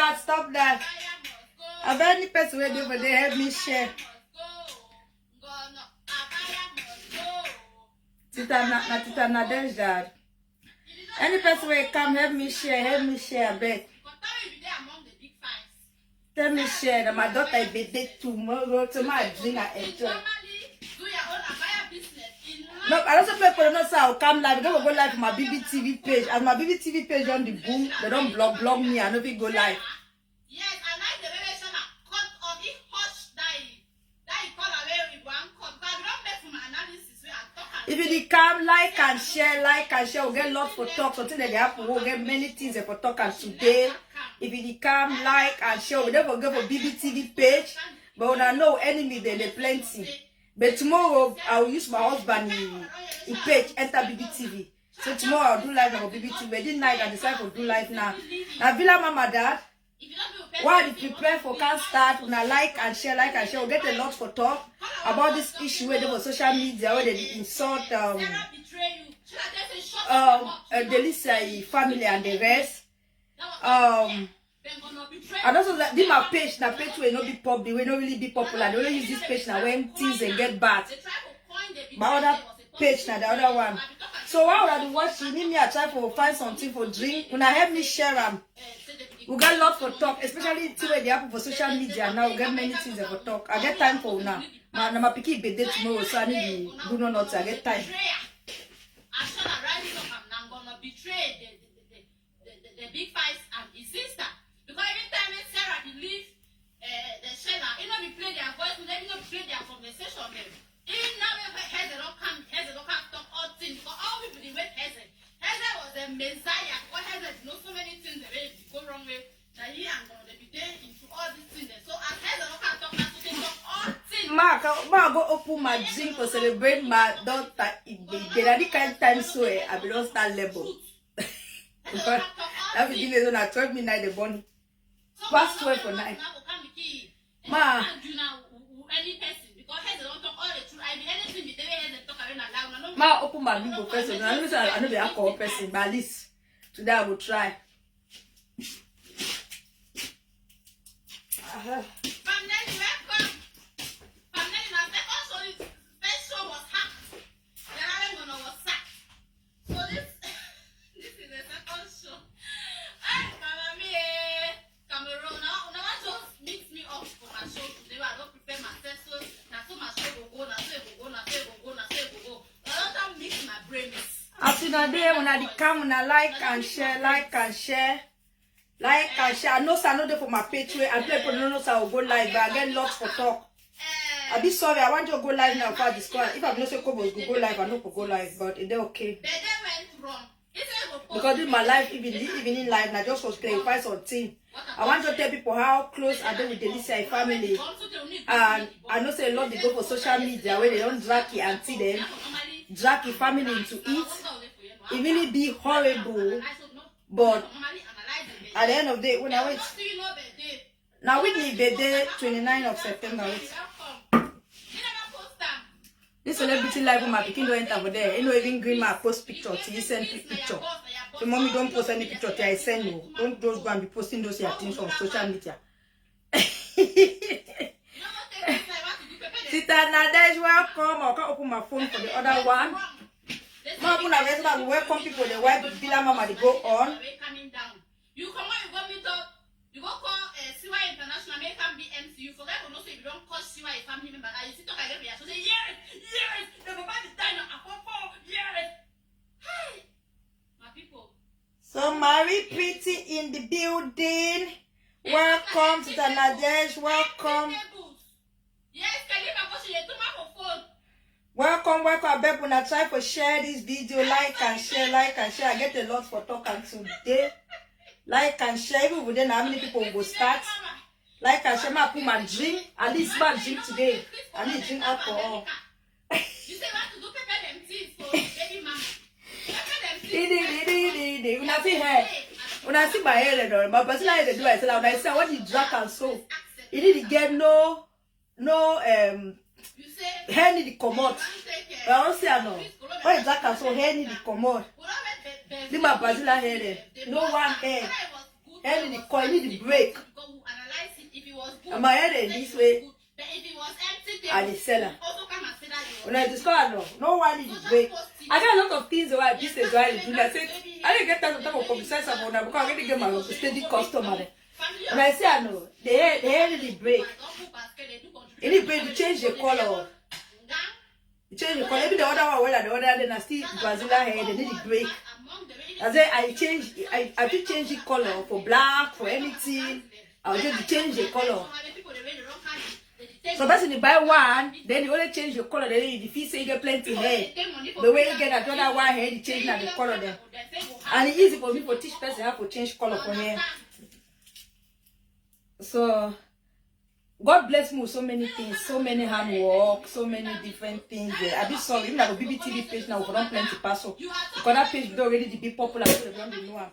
that, stop that. I bet any person will do for they help me share. Tita Nadesh dad. Any person will come help me share, I bet. Tell me share that my daughter will be there tomorrow, so my drink and enjoy. No, I also play for so I'll come live. They will go live for my BBTV page. As my BBTV page on the boom, they don't block me. I know if go live. Yes, I like the relation cut of the hush that you call away with one cut. But I don't make from analysis where I talk. If you come, like and share, we'll get lots for talk. Something that they happen, we'll get many things for talk. And today, if you come, like and share, we never go for BBTV page. But when I know enemy, they plenty. But tomorrow, I will use my husband in page, enter BBTV. So tomorrow, I'll do live on BBTV. But didn't like I decided to do live now. Now, Villa Mama Dad, while you prepare for can start, when I like and share, we'll get a lot for talk about this issue where they were social media, where they insult Delisa family and the rest. And also that this my page, now page will not be public, will not really be popular. They only use this page now when things and get bad. My other page now, the other one. So while I do watch, you need me a try for find something for drink. When I help me share them, we got a lot for talk, especially where they happen for social media now. We get many things for talk. I get time for now. My picky be there tomorrow, so I need to do not. I get time. I'm gonna betray the big fights and his sister. Because every time Sarah believe the Sheila, you know, we play their voice, we let you know play their conversation. In now, Heather don't come talk all things. Because all people they wait Heather. Heather was the Messiah. Because Heather knows so many things that go wrong with. That he and going to be there into all these things. So as Heather don't come talk, as they talk all things. Mark, I go open my drink to celebrate my daughter. They are the kind of time so I belong to that level. Because that beginning is on at 12 midnight the morning. Past 12 for night. Ma. Ma open my big person. I know the alcohol person, but at least today I will try. Today when I come when I like and share. I know I know there for my page where I play for no I will go live, but I get lots for talk. I be sorry, I want you to go live now for this call. If I'm not so cool, go live, I know for go live, but it's okay. Because this my life, even in life, I just was clarify something. I want to tell people how close I do with Delisa family. And I know say a lot they go for social media where they don't drag your auntie them, drag your family into it. It really be horrible, but at the end of the day, when I wait, now with me birthday 29th of September. Wait. This celebrity life with my picking don't enter over there. You know, even green my post picture till you send picture. So mommy don't post any picture till I send you. Don't just go and be posting those your things on social media. Tita Nadesh, welcome. I can open my phone for the other one. We welcome people, the wife of Villa Mama, they go on. You come on, you go meet up, you go call CY International, make them be MC. You forget to know, so if you don't call CY family member, you sit talk again, so say, yes, the papa is dying at 4, yes. Hey, my people. So, Marie Pretty in the building. Welcome to the Nadesh, welcome. Yes, can you go to phone? Welcome. I bet when I try to share this video, like and share. I get a lot for talking today. Like and share. Even within how many people will start. Like and share. I put my drink. At least my drink today. I need drink alcohol. You say what to do? Prepare them things for baby mama. Prepare them things. When I see hair, when I see my hair, my personal hair, do I say when I say what you drink and so, you need to get no hair need to come out. I don't say I know. What is that? So hair need to come out. Leave my Brazilian hair there. No one hair. Head in the coil, need the brake. Because we analyze it. If it was good, And my head is this way. but if it was empty, they And the seller. also come and say that it was When I discovered no one need the brake. I got a lot of things why business why I do that. I said I didn't get time to talk about publicize about that because I didn't get my steady customer there. When I say I know, they had the brake. You need brake to change the color. You change the color. Maybe the other one, the other, then I still Brazilian hair. They need the brake. I say I did change the color for black, for anything. I will just change the color. So basically, you buy one, then you only change your color. Then if you say you get plenty hair, the way you get another one hair, you change the color then. And it's easy for me to teach person how to change color for hair. So God bless me with so many things, so many handwork, so many different things. I be sorry, even like a BBTV page now, we don't plenty pass up. Because that page is already to be popular, so they don't know.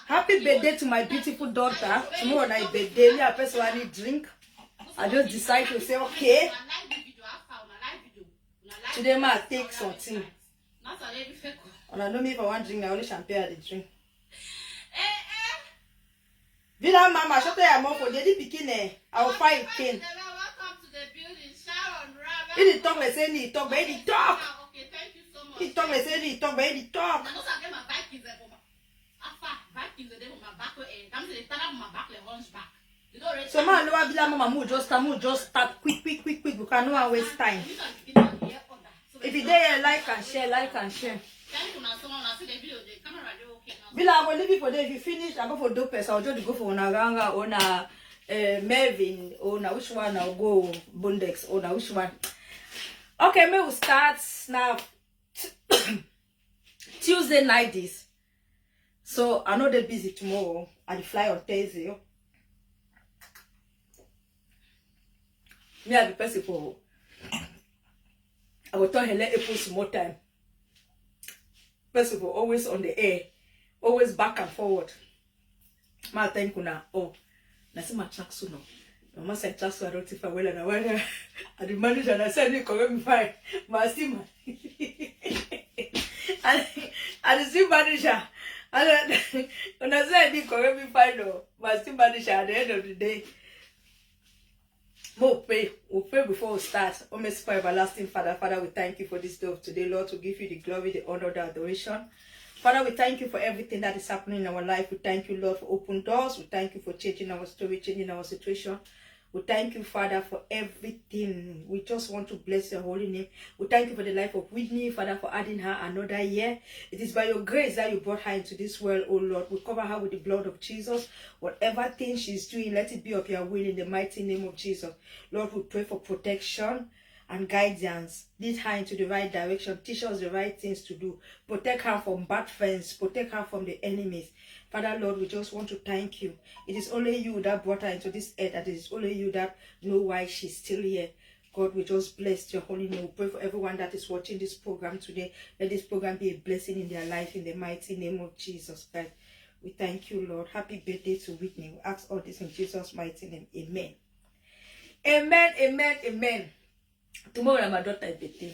Happy birthday to my beautiful daughter. Tomorrow night birthday, me a person I need drink. I just decide to say, okay, today I take something. And I know me if I want drink, I only champagne at the drink. Villa mama, shut your mouth for the picking. I will find cane. Welcome to the building, Sharon. He talk, let's say he talk, baby talk. Okay, thank you so much. He talk, let's say he talk, baby talk. So man, no Villa mama, move just start quick, because no one waste time. If you there, like and share. Villa, I will leave it for there. If you finish, I go for Dopes. I'll just go for Onaganga, or Mervin, or which one I'll go Bundex, or which one. Okay, me will start now. Tuesday night this. So I know they're busy tomorrow. I'll fly on Thursday. Me I be person for. I will tell her let April some more time. Person for always on the air, always back and forward. Ma thank you now. Oh, na see my track soon. Mama said track so I don't if I well and I went. I the manager and I said you correct me fine. Ma see man. And the same manager. And when I said you correct me fine no. Ma see manager at the end of the day. We'll pray before we start. Oh, merciful everlasting Father, we thank you for this day of today, Lord, to give you the glory, the honor, the adoration. Father, we thank you for everything that is happening in our life. We thank you, Lord, for open doors. We thank you for changing our story, changing our situation. We thank you, Father, for everything. We just want to bless your holy name. We thank you for the life of Whitney, Father, for adding her another year. It is by your grace that you brought her into this world, oh Lord. We cover her with the blood of Jesus. Whatever thing she's doing, let it be of your will in the mighty name of Jesus. Lord, we pray for protection and guidance. Lead her into the right direction. Teach us the right things to do. Protect her from bad friends. Protect her from the enemies. Father, Lord, we just want to thank you. It is only you that brought her into this earth, and it is only you that know why she's still here. God, we just bless your holy name. We pray for everyone that is watching this program today. Let this program be a blessing in their life in the mighty name of Jesus Christ. We thank you, Lord. Happy birthday to Whitney. We ask all this in Jesus' mighty name. Amen. Amen, amen, amen. Tomorrow my daughter's birthday.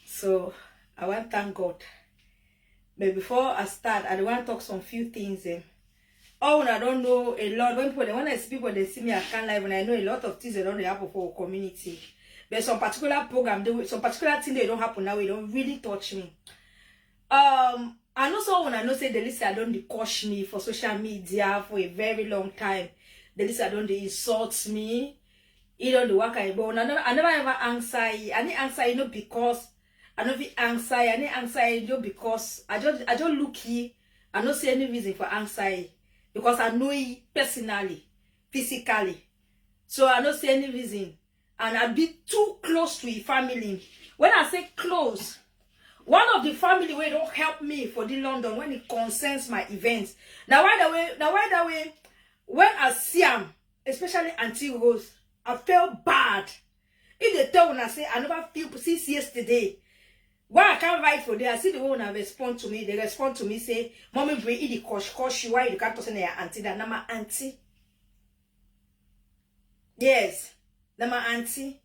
So I want to thank God. But before I start, I want to talk some few things. Oh, I don't know a lot. When I see people, they see me, I can't live, and I know a lot of things that don't happen for our community. But some particular program, some particular thing they don't happen now, it don't really touch me. I know someone I know say the list I don't coach me for social media for a very long time. The list I don't insult me. You don't do work I born. I never ever answer. I need answer, because I don't be answer. I need answer because I just look here. I don't see any reason for answer because I know it personally, physically. So I don't see any reason, and I be too close to a family. When I say close, one of the family will don't help me for the London when it concerns my events. Now why that way? When I see them, especially Auntie Rose, I felt bad. If they tell when I say I never feel since yesterday. Why I can't write for them? I see the one that respond to me. They respond to me say, "Mommy, bring it the kosh. Why you can't say your auntie? That na my auntie." Yes, na my auntie.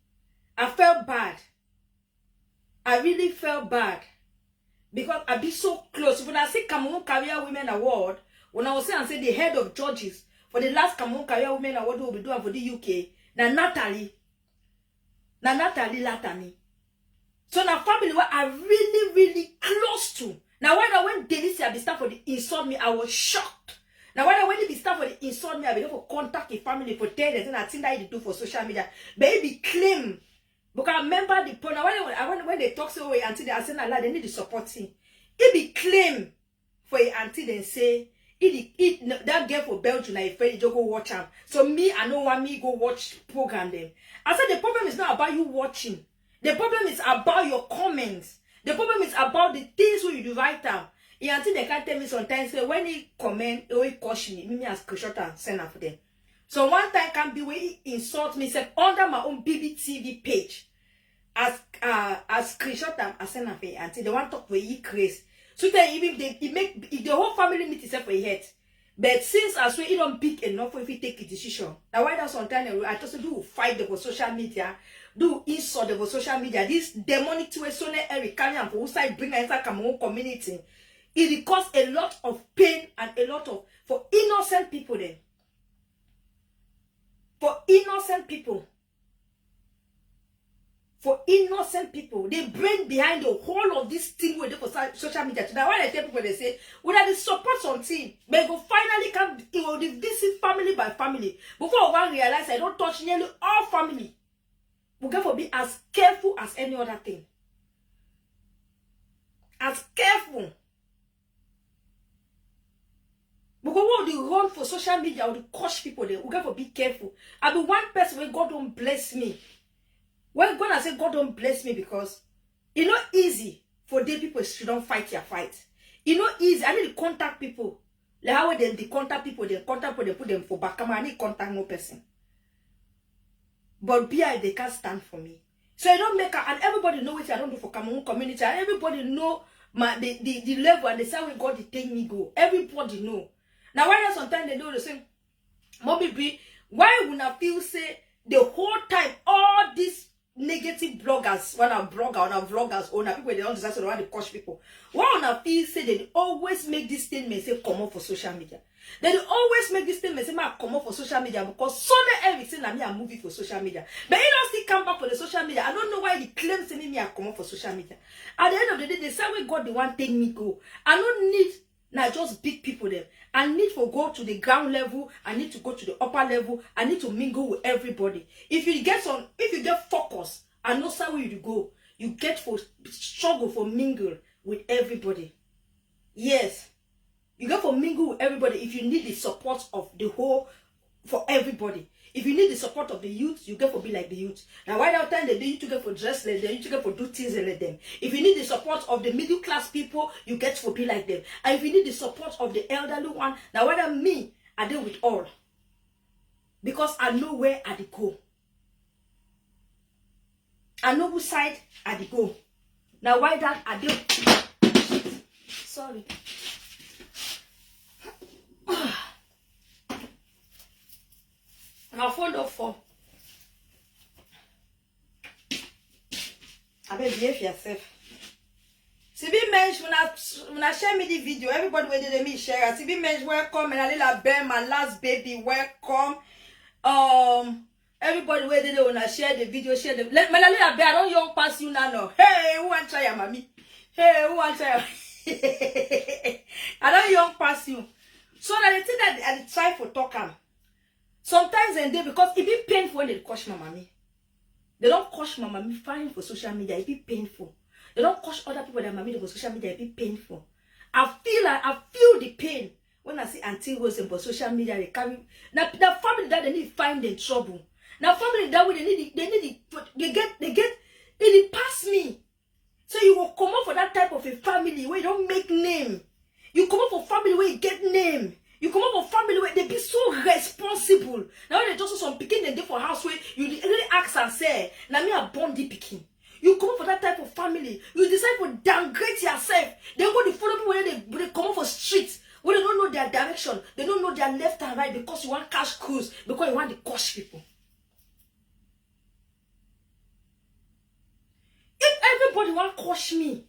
I felt bad. I really felt bad because I be so close. When I say Cameroon Career Women Award, When I was saying, I said the head of judges for the last Cameroon career women and what will be doing for the UK. Now Natalie Latani. So now family what I really, really close to. Now when Delicia be start for the insult me, I was shocked. Now when they be start for the insult me, I be able to contact the family for 10 days and I think that they do for social media. Baby claim. Because I remember the point when they talk so way until they are saying a lot, they need the supporting. It be claim for a auntie then say that girl for Belgium I afraid you go watch them. So me, I know why me go watch program them. I said the problem is not about you watching. The problem is about your comments. The problem is about the things where you do right now. Until they can't tell me sometimes say when he comment, he will caution me as screenshot and send up for them. So one time can be where he insult me say under my own BBTV page as screenshot them and send up for until they want to talk where he crazy. So then even they make if the whole family meet itself for a head. But since I swear he don't pick enough if he take a decision. Now why that sometimes I just do fight over social media, do insult over social media. This demonic to a son Eric Kanye for side bring inside Cameroon community. It cause a lot of pain and a lot of for innocent people then. For innocent people. For innocent people, they bring behind the whole of this thing with for social media. Now, when I tell people, they say, we have the support something, but go finally come, it will visit family by family. Before one realize I don't touch nearly all family. We got to be as careful as any other thing. As careful. Because what they run for social media or the coach people there, we got to be careful. I be one person when God don't bless me. When I say God don't bless me because it's not easy for the people to don't fight your fight. It's not easy. I need to contact people. Like how they contact people, they put them for back. I need to contact no person. But BI they can't stand for me. So I don't make and everybody know what I don't do for Cameroon community. And everybody know the level and the side where God they take me go. Everybody know. Now why sometimes they do the same. Mommy why would I feel say the whole time all these negative bloggers, when I'm blogger, when I'm vloggers, or people they don't decide to want to coach people. Why on a feel say they always make this statement say come up for social media. They always make this statement say come up for social media because so many everything that me are moving for social media. But he don't still come back for the social media. I don't know why he claims to me I come up for social media. At the end of the day, they say we God the one take me go. I don't need not just big people there. I need to go to the ground level. I need to go to the upper level. I need to mingle with everybody. If you get focus and know where you go, you get for struggle for mingle with everybody. Yes. You get for mingle with everybody if you need the support of the whole for everybody. If you need the support of the youth, you get for be like the youth. Now, why that time they do you to get for dress like them, you to get for do things like them. If you need the support of the middle class people, you get for be like them. And if you need the support of the elderly one, now whether me, I deal with all. Because I know where I go. I know which side I go. Now why that I do? Sorry. My phone don't fall. I better behave yourself. See be mention when I share me the video, everybody will let me share. See be mention welcome and a little bear, my last baby, welcome. Everybody will let when I share the video, share the let my little bear, I don't young pass you now. No. Hey, who want try your mommy? Hey, who want try? I don't young pass you. So that the thing that I try for talking. Sometimes and they because it be painful when they coach my mommy. They don't coach my mommy fine for social media, it be painful. They don't coach other people that mommy for social media, it be painful. I feel the pain when I see Auntie Wilson for social media, they carry now the family that they need to find in trouble. Now family that way they get it pass me. So you will come up for that type of a family where you don't make name. You come up for family where you get name. You come up with family where they be so responsible. Now when they just some picking them for house where you really ask and say, now me a bondi picking. You come up for that type of family. You decide to downgrade yourself. They go to follow people where they come up for streets where they don't know their direction. They don't know their left and right because you want cash cruise, because you want to coach people. If everybody want to coach me,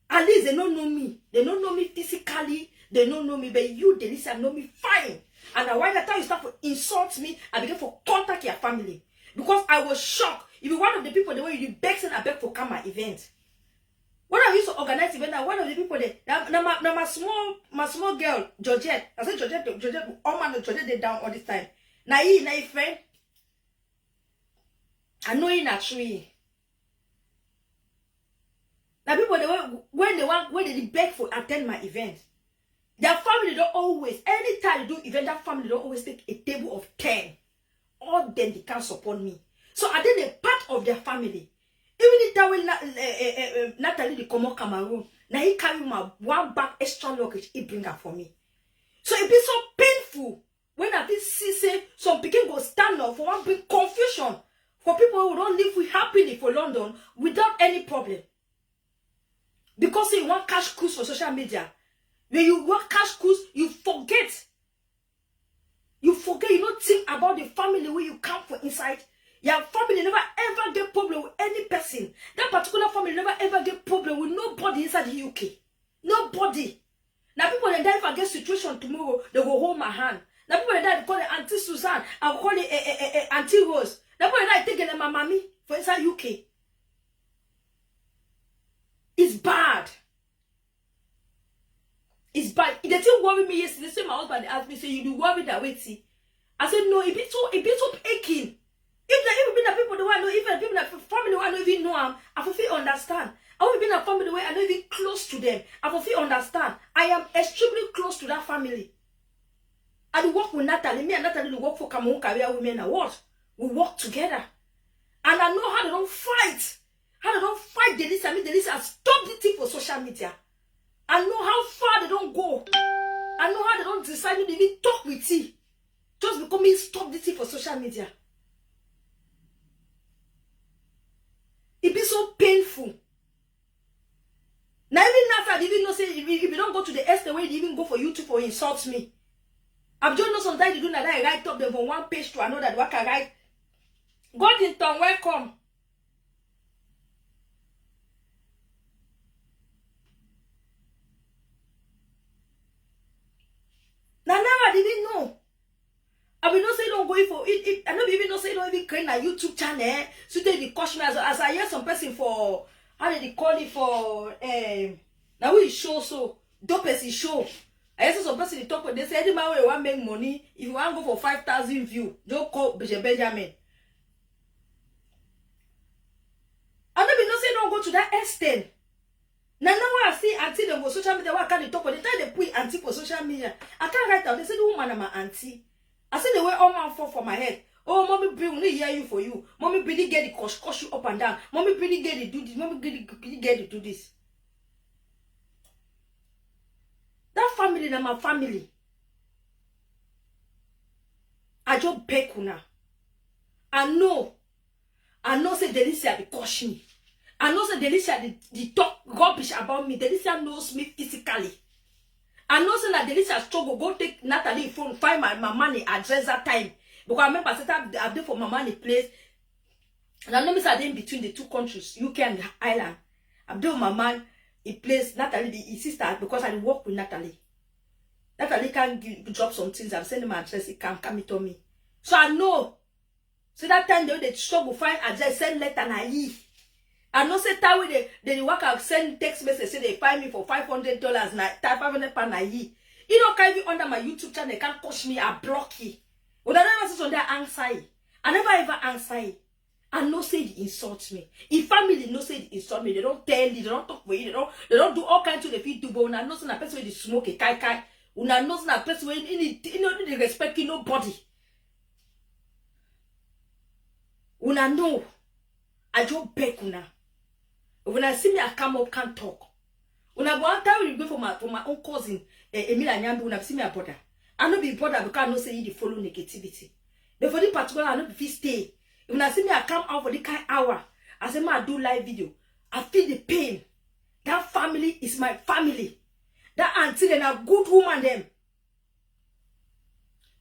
at least they don't know me. They don't know me physically. They don't know me, but you, Delicia, know me fine. And now why that time you start to insult me, I begin to contact your family. Because I was shocked. If you're one of the people, the way you beg and I beg for come my event. When I used to organize event, one of the people there, now my small girl, Georgette. I said Georgette, all man Georgette they down all this time. Now friend. I know you naturally. Now people when they beg for attend my event. Their family don't always, anytime they do event, that family don't always take a table of 10. All then they can't support me. So I did a part of their family. Even if that way Natalie they come out Cameroon, now he carry my one bag extra luggage he bring her for me. So it be so painful when I see say some people go stand up for one big confusion for people who don't live with happily for London without any problem. Because you want cash cruise for social media. When you want cash cruise, you forget. You don't think about the family where you come from inside. Your family never ever get problem with any person. That particular family never ever get problem with nobody inside the UK. Nobody. Now people that die if I get situation tomorrow, they will hold my hand. Now people that die, they call it Auntie Suzanne, I will call it Auntie Rose. Now people that die, take my mommy for inside UK. It's bad. It's bad. They didn't worry me yesterday. Say my husband asked me, say you do worry that way, see. I said no, it be so aching. If the people the one know, even people that family I don't even know them, I feel understand. I will be in a family where I don't even close to them. I feel understand. I am extremely close to that family. I work with Natalie. Me and Natalie work for Cameroon Career Women Award. We work together. And I know how they don't fight. How they don't fight Delicia. I mean, Delicia stop the thing for social media. I know how far they don't go. I know how they don't decide to even talk with you. Just because me stop the thing for social media. It be so painful. Now even Nasa even know say if you don't go to the extent where they even go for YouTube or insult me. I've just know sometimes they do that I write up them from one page to another. What I write. Godington, welcome. Now I didn't know. I will not say don't go for it. I don't even know say don't even create a YouTube channel. So they the coach me as I hear some person for how did they call it for now we show so dope person show. I hear some person they talk with they say any man where you want make money if you want to go for 5,000 views, don't call Benjamin. I don't even know say don't go to that extent. Now I see auntie them for social media. Why can't they talk? But the time they put auntie for social media, I can't write down. They say the woman and my auntie. I said the way all man fall for my head. Oh, mommy, bring only hear you for you. Mommy, really get the cosh you up and down. Mommy, really get it do this. Mommy, really get it do this. That family, na my family. I just beg una. I know say Delicia be caution me. I know say Delicia the talk rubbish about me. Delicia knows me physically. I know say that Delicia struggle go take Natalie phone, find my money address that time. Because I remember I said I've done for my money place. And I know me in between the two countries, UK and Ireland. I've done my man in place, Natalie, his sister, because I work with Natalie. Natalie can drop some things. I'm sending my address, he can come to me. So I know. So that time they struggle find address, send letter and I I know say that way they work out send text message say they find me for $500 na £500 a year. You know can even under my YouTube channel they can't coach me, I block you. But I never say on that answer you. I never ever answer you. I know say they insult me. If family no say they insult me, they don't tell you, they don't talk for you, they don't do all kinds of the feed do, but I know say na person where they smoke a kai. Una know say na person where they respect nobody. Una know. I just beg una. When I see me, I come up, can't talk. When I go out there, we go for my own cousin, Emilia Nyambi, when I see me a brother. I don't be bothered because I know say you follow negativity. But for the particular, I don't be stay. When I see me, I come out for the kind hour. I say, I do live video. I feel the pain. That family is my family. That auntie and a good woman them.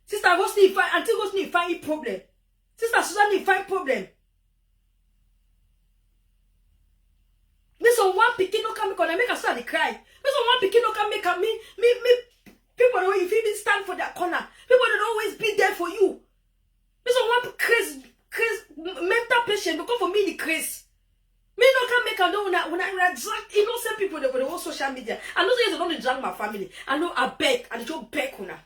Sister goes to find auntie goes to find a problem. Sister Susan find problem. Me so one pikin no come because I make her start to cry. Me so one pikin no come make her me People don't even stand for their corner. People don't always be there for you. This is one crazy mental patient because for me the craze. Me no can make a know when I drag innocent people that were on social media. I know they don't drag my family. I know I beg and they just beg una.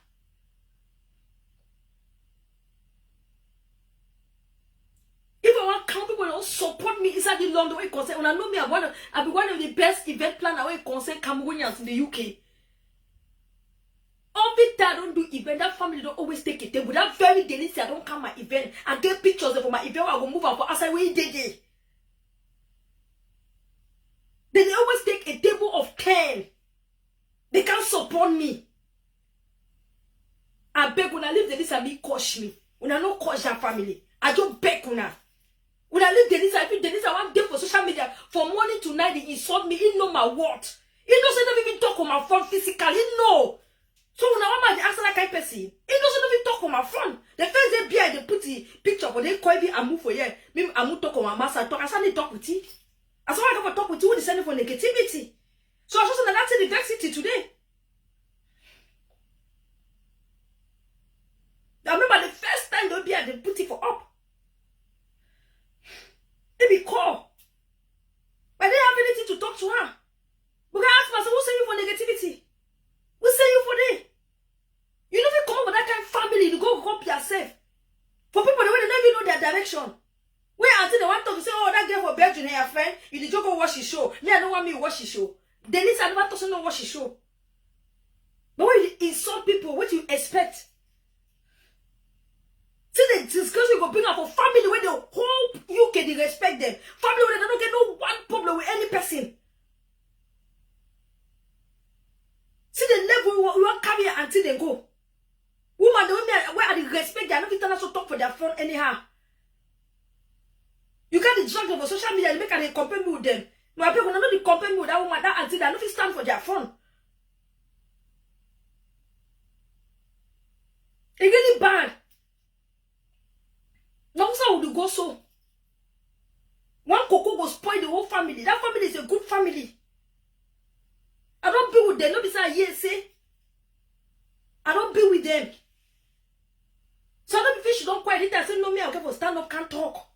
If I want count people don't support me inside the London way concern, when I know me, I'll be one of the best event planner way concern Cameroonians in the UK. Every time I don't do event, that family don't always take a table. That very delicious, I don't come my event and get pictures for my event. I go move on for outside where did they? They always take a table of 10. They can't support me. I beg when I leave the list and me coach me. When I don't coach that family, I just beg when I leave the list, I feel the list I want them for social media from morning to night. They insult me. He know my word. He doesn't even talk on my phone physically. He know. So when I want to answer that kind of person, he doesn't even talk on my phone. The first day behind they put the picture, but they call me I move for you. Me I move talk on my master talk. I suddenly talk with you. I saw I never talk with you when they send for negativity. So I just said that's in the city today. I remember the first time they put it for up. They be call. But they didn't have anything to talk to her. We can ask myself, who send you for negativity? Who send you for that? You never come up with that kind of family to go up yourself. For people the way they don't even know their direction. Where until they want to say, oh, that girl for Belgium, her friend, you did go watch his show. Me, I don't want me to watch his show. Denise, I never to watch his show. But when you insult people, what do you expect? See the discussion you go bring up for family where the whole UK they respect them. Family where they don't get no one problem with any person. See the level we want carry until they go. Woman, the women where are the respect, they are not even to talk for their phone anyhow. You can't drag them for social media and make a compare me with them. No, I people not compare me with that woman, that until they are not stand for their phone. It's really bad. Now, how would you go so? One cocoa will spoil the whole family. That family is a good family. I don't be with them. Not beside yes, say. I don't be with them. So I don't feel she don't quiet. I say no me. Okay for stand up, can't talk.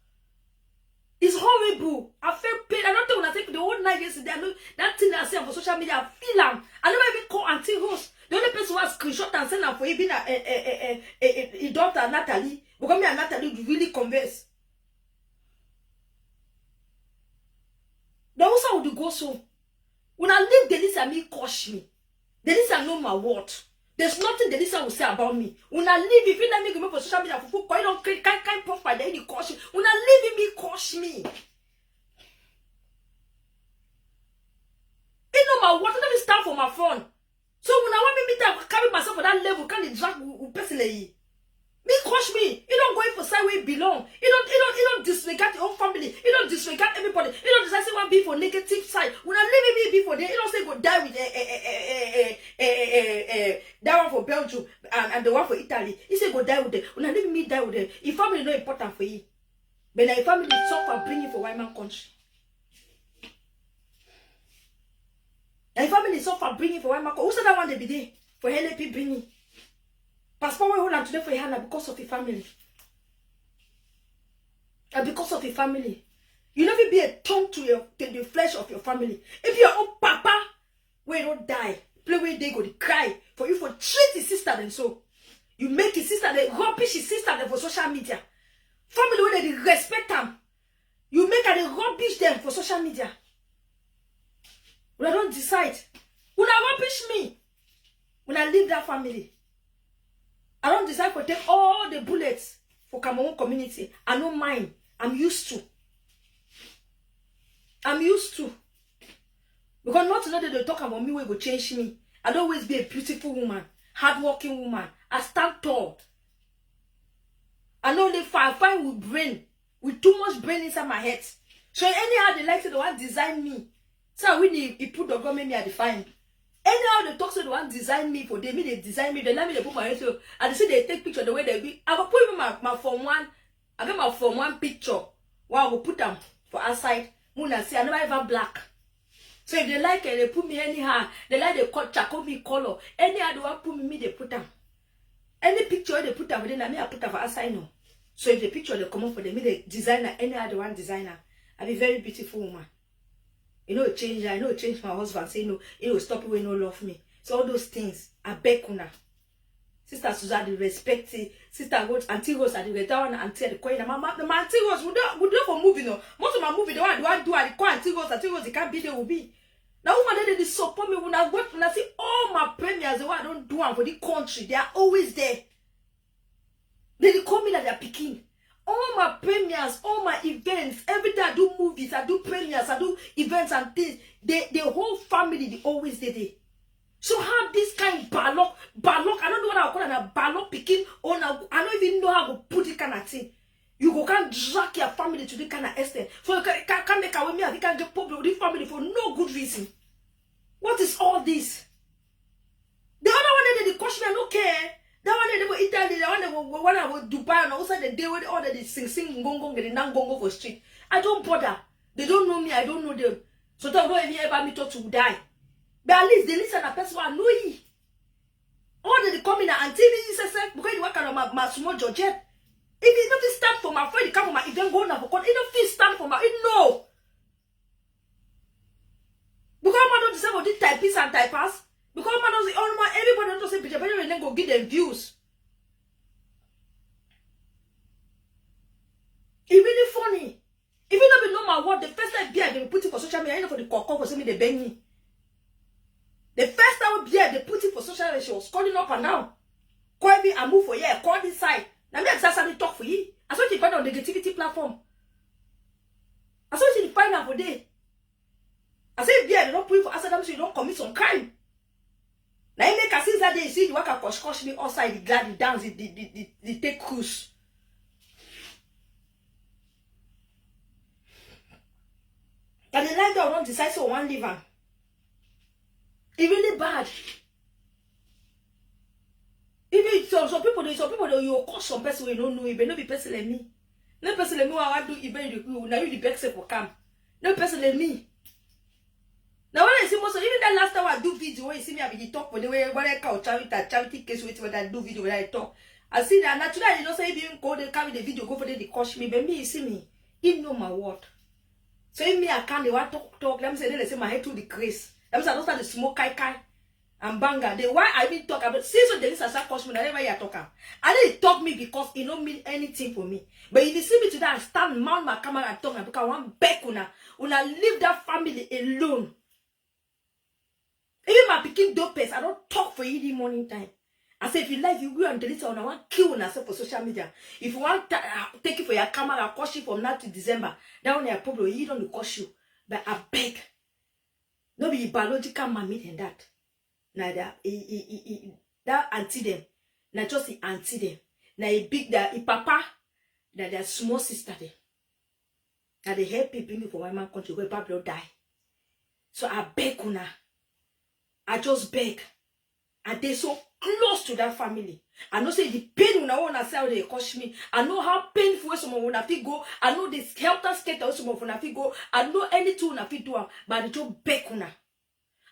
It's horrible. I feel pain. I don't think when I take the whole night yesterday. I know that thing I see on social media. I feel them. I never even call Auntie Rose. The only person who has screenshot and send her for even a daughter Natalie. Because me and Natalie really converse. The also would go so. When I leave Delisa, me coach me. Delisa know my word. There's nothing Delisa will say about me. When I leave, if you let me go for social media for food, I don't can't profile any caution. When I leave, me coach me. You know my word. Let me stand for my phone. So when I want me to carry myself for that level, can they drag personally? Me crush me. You don't go in for side where you belong. You don't disregard your own family. You don't disregard everybody. You don't decide say one be for negative side. When I leave me be for there, you don't say go die with that one for Belgium and the one for Italy. You say go die with them. When I leave me die with them, your family is not important for you. But now your family is suffer bring you for white man country. Now your family is suffer bring you for white man country. Who said that one they be there for LAP bringing? Passport will hold on today for your hand because of your family. And because of your family. You never be a tongue to the flesh of your family. If your own papa, where you don't die, play where they go to cry for you for treat his sister and so. You make his sister, they rubbish his sister for social media. Family where they respect them. You make her they rubbish them for social media. When I don't decide, when I rubbish me, when I leave that family, I don't decide to take all the bullets for Cameroon community. I don't mind. I'm used to. I'm used to. Because not to know that they talk about me, will go change me. I'll always be a beautiful woman, hardworking woman. I stand tall. I know they find with brain, with too much brain inside my head. So anyhow they like to the one design me. So when he put the government me at the fine. Anyhow they talk to the one design me for them, they design me, they let me they put my head so and they say they take picture the way they be. I will put even my form one, I get my form one picture. Where I will put them for outside. When I say I never ever black. So if they like it, they put me anyhow. They like the charcoal me color. Anyhow they want put me, they put them. Any picture they put them within, I mean I put them for assign no. So if the picture they come up for them, me the designer, anyhow they want designer. I be very beautiful woman. You know, change. I know, change my husband. Say no, it will stop you when you don't love me. So all those things, I beg una. Sister Susan, the respect it. Sister Rose, Auntie Rose, and the down Auntie the coin. My Auntie Rose would do for movie no. Most of my movie, the one do I call Auntie Rose, they can't be there will be. Now woman they support me when I work when I see all my premiers, the one I don't do them for the country. They are always there. They call me that they're picking. All my premiers, all my events, every day I do movies, I do premiers, I do events and things. The whole family, they always there. So have this kind of ballock, I don't know what I call it, a ballock picking, or now I don't even know how to put it kind of thing. You go can't drag your family to the kind of extent. So you can't make away me, you can't get problem with the family for no good reason. What is all this? The other one they coach me, I don't care. That one they were Italy, the one they were Dubai, and also the day with all the sing gong get the non gongo for street. I don't bother. They don't know me, I don't know them. So don't know if you ever me talk to die. But at least they listen to person who know you. All they come in and tell me this because you work on my small Georgette. If you don't stand for my friend, you come for my event going for court. You don't stand for my no. Because I don't deserve this typist and typers. Because man does the only everybody don't say picture, but then go give them views. It's really funny. If you don't know my word, the first time beer they put it for social media, I know for the cocoa for me they bang me. The first time beer they put it for social media, she was calling up and down. Call me and move for yeah, call this side. Now me exactly talk for you. I saw you find on the negativity platform. I saw you find out for day. I say beer they don't put it for Asadam so you don't commit some crime. Now you make a sense that they see the worker kosh me outside the glad, the dance, the take cruise. And the life that don't decide so one liver. It's really bad. Even some people you call some person we don't know, you not be person like me. No person like me I do event you now you the best for come. No person like me. Now when I see most of even that last time I do video when you see me I be the talk for the way when I call charity case with when I do video when I talk. I see that naturally they don't say even go they carry the video go for them they coach me, but me you see me, he know my word. So if me I can't they want talk, let me say they say my head to the crease. Let me say I don't start to smoke kai and banga. They why I been talk about see so they start coach me whenever you talk. I didn't talk me because it don't mean anything for me. But if you see me today I stand mount my camera and talk because I want back una leave that family alone. Even my picking dopes, I don't talk for you in the morning time. I say if you like, you go and delete it on. I want kill yourself for social media. If you want take it for your camera, I'll cost you from now to December. That one I probably you don't cost you. But I beg. No be biological mammy than that. Now that auntie them. Now just the auntie them. Now a big that papa. That their small sister them. Now they help people for my man country where Pablo die. So I beg una. I just beg. And they so close to that family. I know say the pain when I want to say how they cost me. I know how painful someone when I feel go. I know this helter state someone when I feel go. I know anything when I feel do. But I just beg una.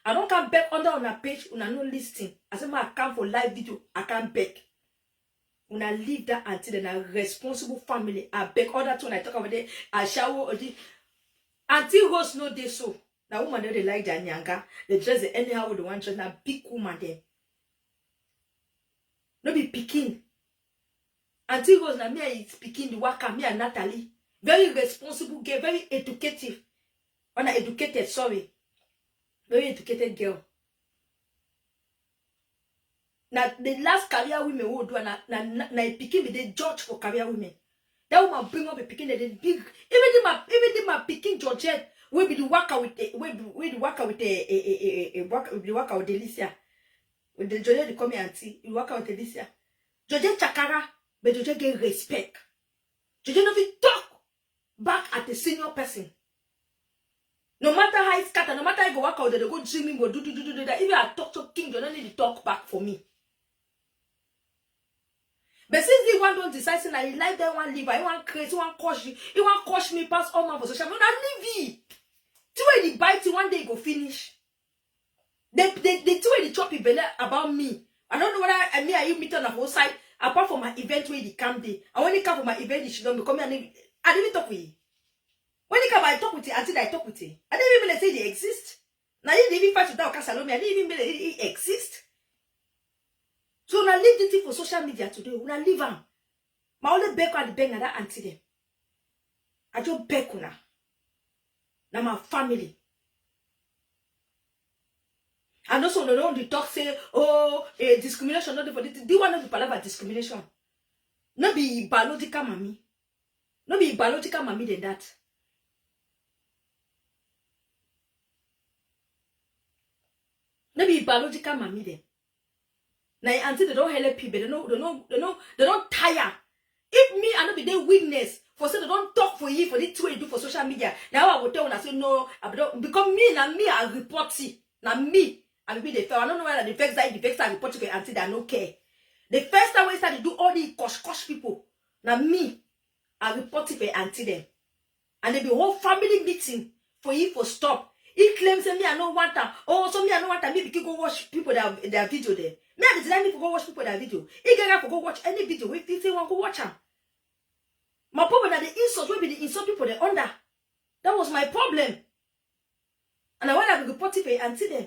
I don't can beg under on a page when I no listing. I say I come for live video. I can't beg. When I leave that until then a responsible family. I beg all that when I talk about it. I shower until Rose no they so. Now woman they like their nyanga. They dress the anyhow with the one dress. Now big woman there. No be picking. Until Rose na me is picking the worker. Me and Natalie. Very responsible girl. Very educative. Educated, sorry. Very educated girl. Now the last career women who do na picking be the judge for career women. That woman bring up a picking that is big. Even my picking Georgette. We be the worker with the worker with the worker with Delicia. With the Georgette they call me auntie. The worker with Delicia. Georgette chakara, but Georgette get respect. Georgette no fit talk back at the senior person. No matter how it's cut, no matter how I go work out, they go dreaming, go do that. Even I talk to King, you don't need to talk back for me. But since the one don't decide that he like that one leave, he want crazy, he want coach me, he want coach me past all my for social media. I leave it. See way they bite you, one day it go finish. The two way they chop it belly about me. I don't know whether I you meet on the whole side, apart from my event where they come there. And when they come for my event, they should not be coming and I didn't talk with you. When they come, I talk with you until I talk with you. I didn't even say they exist. Now you didn't even fight without Salome. I didn't even believe it exist. So when I leave the thing for social media today, when I leave them, my only beg on the beg na that auntie them. I just beg una. Now my family. And also they don't talk say, oh, discrimination not for this. Do you want to be about discrimination? Not be biological mommy. Not be biological mommy than that. Not be biological mommy then. Now until they don't help people, they don't tire. If me I not be their witness for say they don't talk for you for this way you do for social media. Now I will tell when I say no, I don't because me I report it. Now me I will be the fair. I don't know whether the vex I report to until they don't care. The first time we start to do all the kosh people. Now me I report it until them. And there be whole family meeting for you for stop. He claims me I don't want them. Oh, so me I don't want them. Me because go watch people their video there. Me I design me for go watch people their video. He get for go watch any video. If they say want go watch them. My problem that the insult will be the insult people they under. That was my problem. And I want to report it for until them.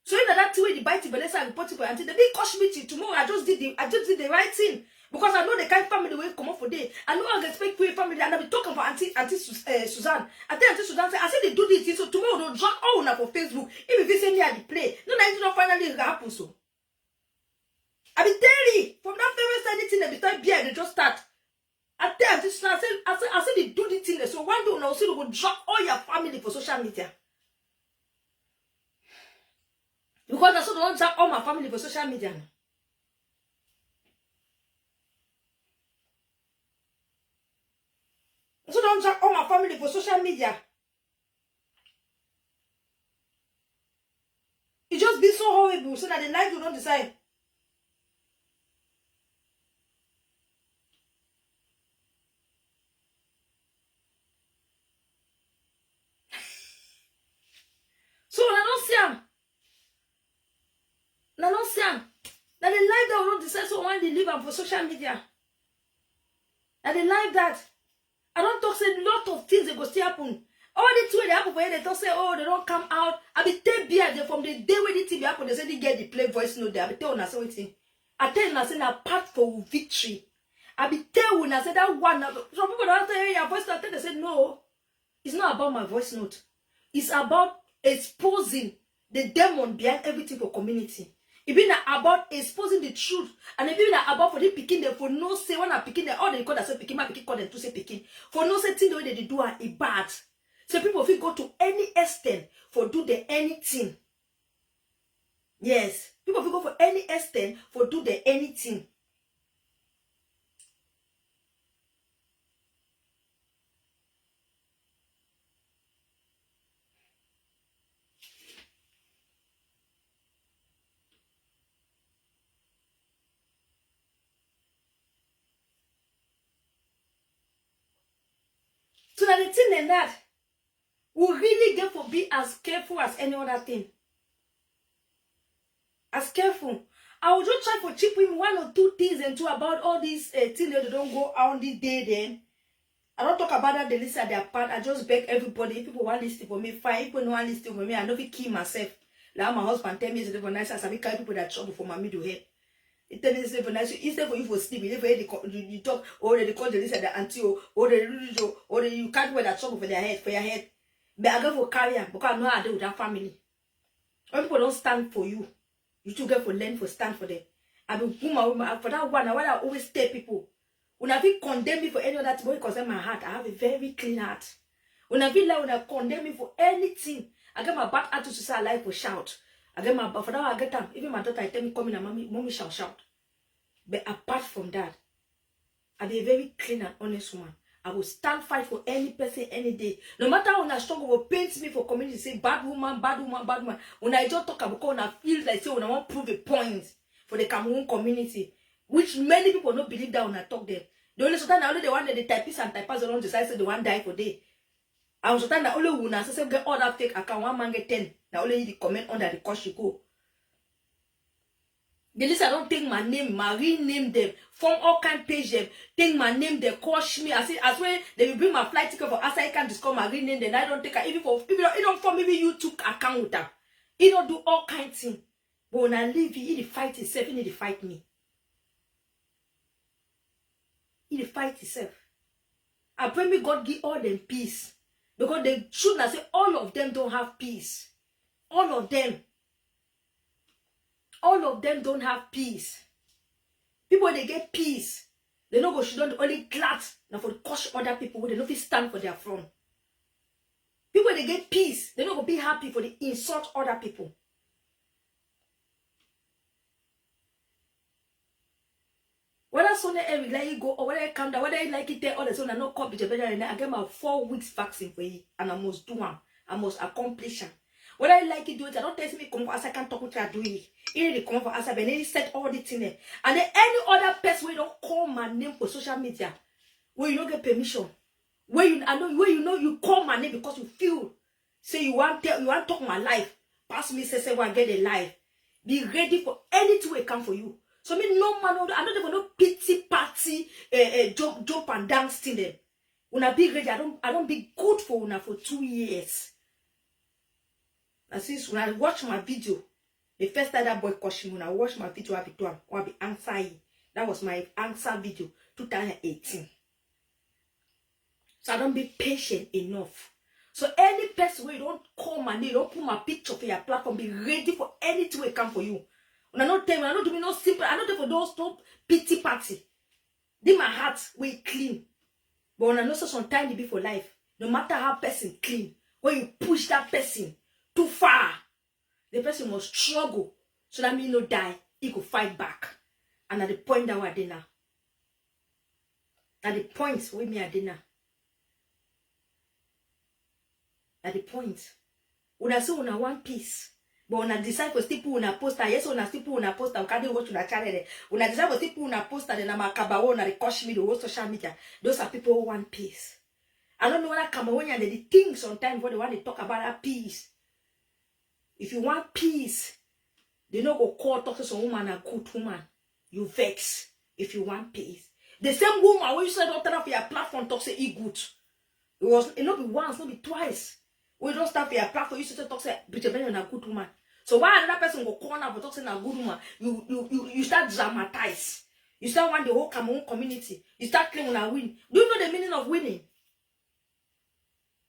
So in that way the bite but let's say I report it for until they cost me tomorrow. I just did the right thing. Because I know the kind of family will come up for day. I know I expect for family and I'll be talking for Auntie Suzanne. I tell Auntie Suzanne, I said they do this, so tomorrow they'll drop all now for Facebook. If you say me at the play, no, I did not finally happen so. I be telling from that famous anything they start beer, they just start. I tell Auntie Suzanne, I said they do this thing, so one day now see they will drop all your family for social media. Because I saw they don't drop all my family for social media. So don't drag all my family for social media. It just be so horrible so that the life will not decide. So I don't see them. I don't see them. That the life that will not decide so why they live for social media. And the life that I don't talk say a lot of things that go still happen. All the two they happen for you, they don't say, oh, they don't come out. I be tell beer from the day when the TV happen, they say they get the play voice note there. I be tell una something. I tell una say na part for victory. I be tell una say that one. Some people don't say, hey, your voice note. They say, no, it's not about my voice note. It's about exposing the demon behind everything for community. It be about exposing the truth. And it be about for the picking them for no say when I picking them, all they call themselves picking, my picking call them to say picking. For no say thing the way they do are bad. So people if go to any extent for do the anything. Yes. People if go for any extent for do the anything. So that the thing in that we really get to be as careful as any other thing. As careful. I will just try to chip in one or two things and two about all these things that they don't go on this day then. I don't talk about that they listen at their part. I just beg everybody. If people want to listen for me, fine. If people don't want to listen for me, I know if kill myself. Like my husband 10 years ago, nice as I carry people that trouble for my middle head. It tell me for nice. Instead for you for sleep, you talk, or they call the listen the auntie, or they you can't wear that trouble for their head, for your head. But I go for carrier because I know how to do with that family. When people don't stand for you, you too get for learn for stand for them. I be woman for that one. I always tell people, when I feel condemn me for any other thing, because in my heart, I have a very clean heart. When I feel like when I condemn me for anything, I get my bad attitude to say I like to shout. I get my for that I get time. Even my daughter I tell me come in and mommy shall shout. But apart from that, I be a very clean and honest woman. I will stand fight for any person any day. No matter when I struggle will paint me for community, say bad woman, bad woman, bad woman. When I just talk about when I feel like say when I want to prove a point for the Cameroon community, which many people don't believe that when I talk them. The only sometimes only the one that the typists and typers don't decide say the one die for day. And sometimes na only una say get all that fake account, one man get 10. Now only you the comment under the course you go. The list I don't take my name, my real name them, form all kind page them, take my name, they coach me. I say as when they will bring my flight ticket for us, I can discover my real name, then I don't take her even for if you don't form maybe you took account with her. You don't do all kind of things. But when I leave you, he fight himself, he need to fight me. He fight himself. I pray me God give all them peace. Because the truth I say all of them don't have peace. All of them. All of them don't have peace. People they get peace. They know go should not only glad now for the crush other people who they don't stand for their front. People they get peace. They don't go be happy for the insult other people. Whether Sunday every let you go or whether I come down, whether I like it there or the son I no call better and I get my 4 weeks vaccine for you and I must do one. I must accomplish it. Whether I like it, do it. I don't tell me come as I can talk with you, do it. You need to come for us, and then set all the thing there. And then any other person who don't call my name for social media, where you don't get permission, where you you call my name because you feel, say you want to talk my life, pass me say I get a life. Be ready for anything will come for you. So me no man, I don't even know pity party, jump and dance thing them. When I be ready, I don't be good for una for 2 years. And since when I watch my video, the first time that boy cautioned me, when I watch my video, I be answering. That was my answer video, 2018. So I don't be patient enough. So any person where you don't call my name, don't put my picture for your platform, be ready for anything will come for you. When I not tell me, I don't do me no simple, I don't do for those no pity party. Then my heart will clean. But when I know so sometimes it be for life, no matter how person clean, when you push that person too far, the person must struggle so that me no die, he could fight back. And at the point that we're dinner, at the point where me at dinner, at the point, when I say when I want peace, but when I decide for still put on a poster, yes, when I still put on a poster, I can't watch on a channel. When I decide for still put on a poster, then I'm a kabawo and they coach me the whole social media. Those are people who want peace. I don't know what Cameroonian they think sometimes when they want to talk about that peace. If you want peace, they don't go call talk to some woman a good woman. You vex if you want peace. The same woman when you said don't turn off your platform talk say e good. It not be once, not be twice. We don't start for your platform, you say talk say bitch a good woman. So why another person go call now for talk say a good woman? You start dramatize. You start want the whole Cameroon community. You start claiming a win. Do you know the meaning of winning?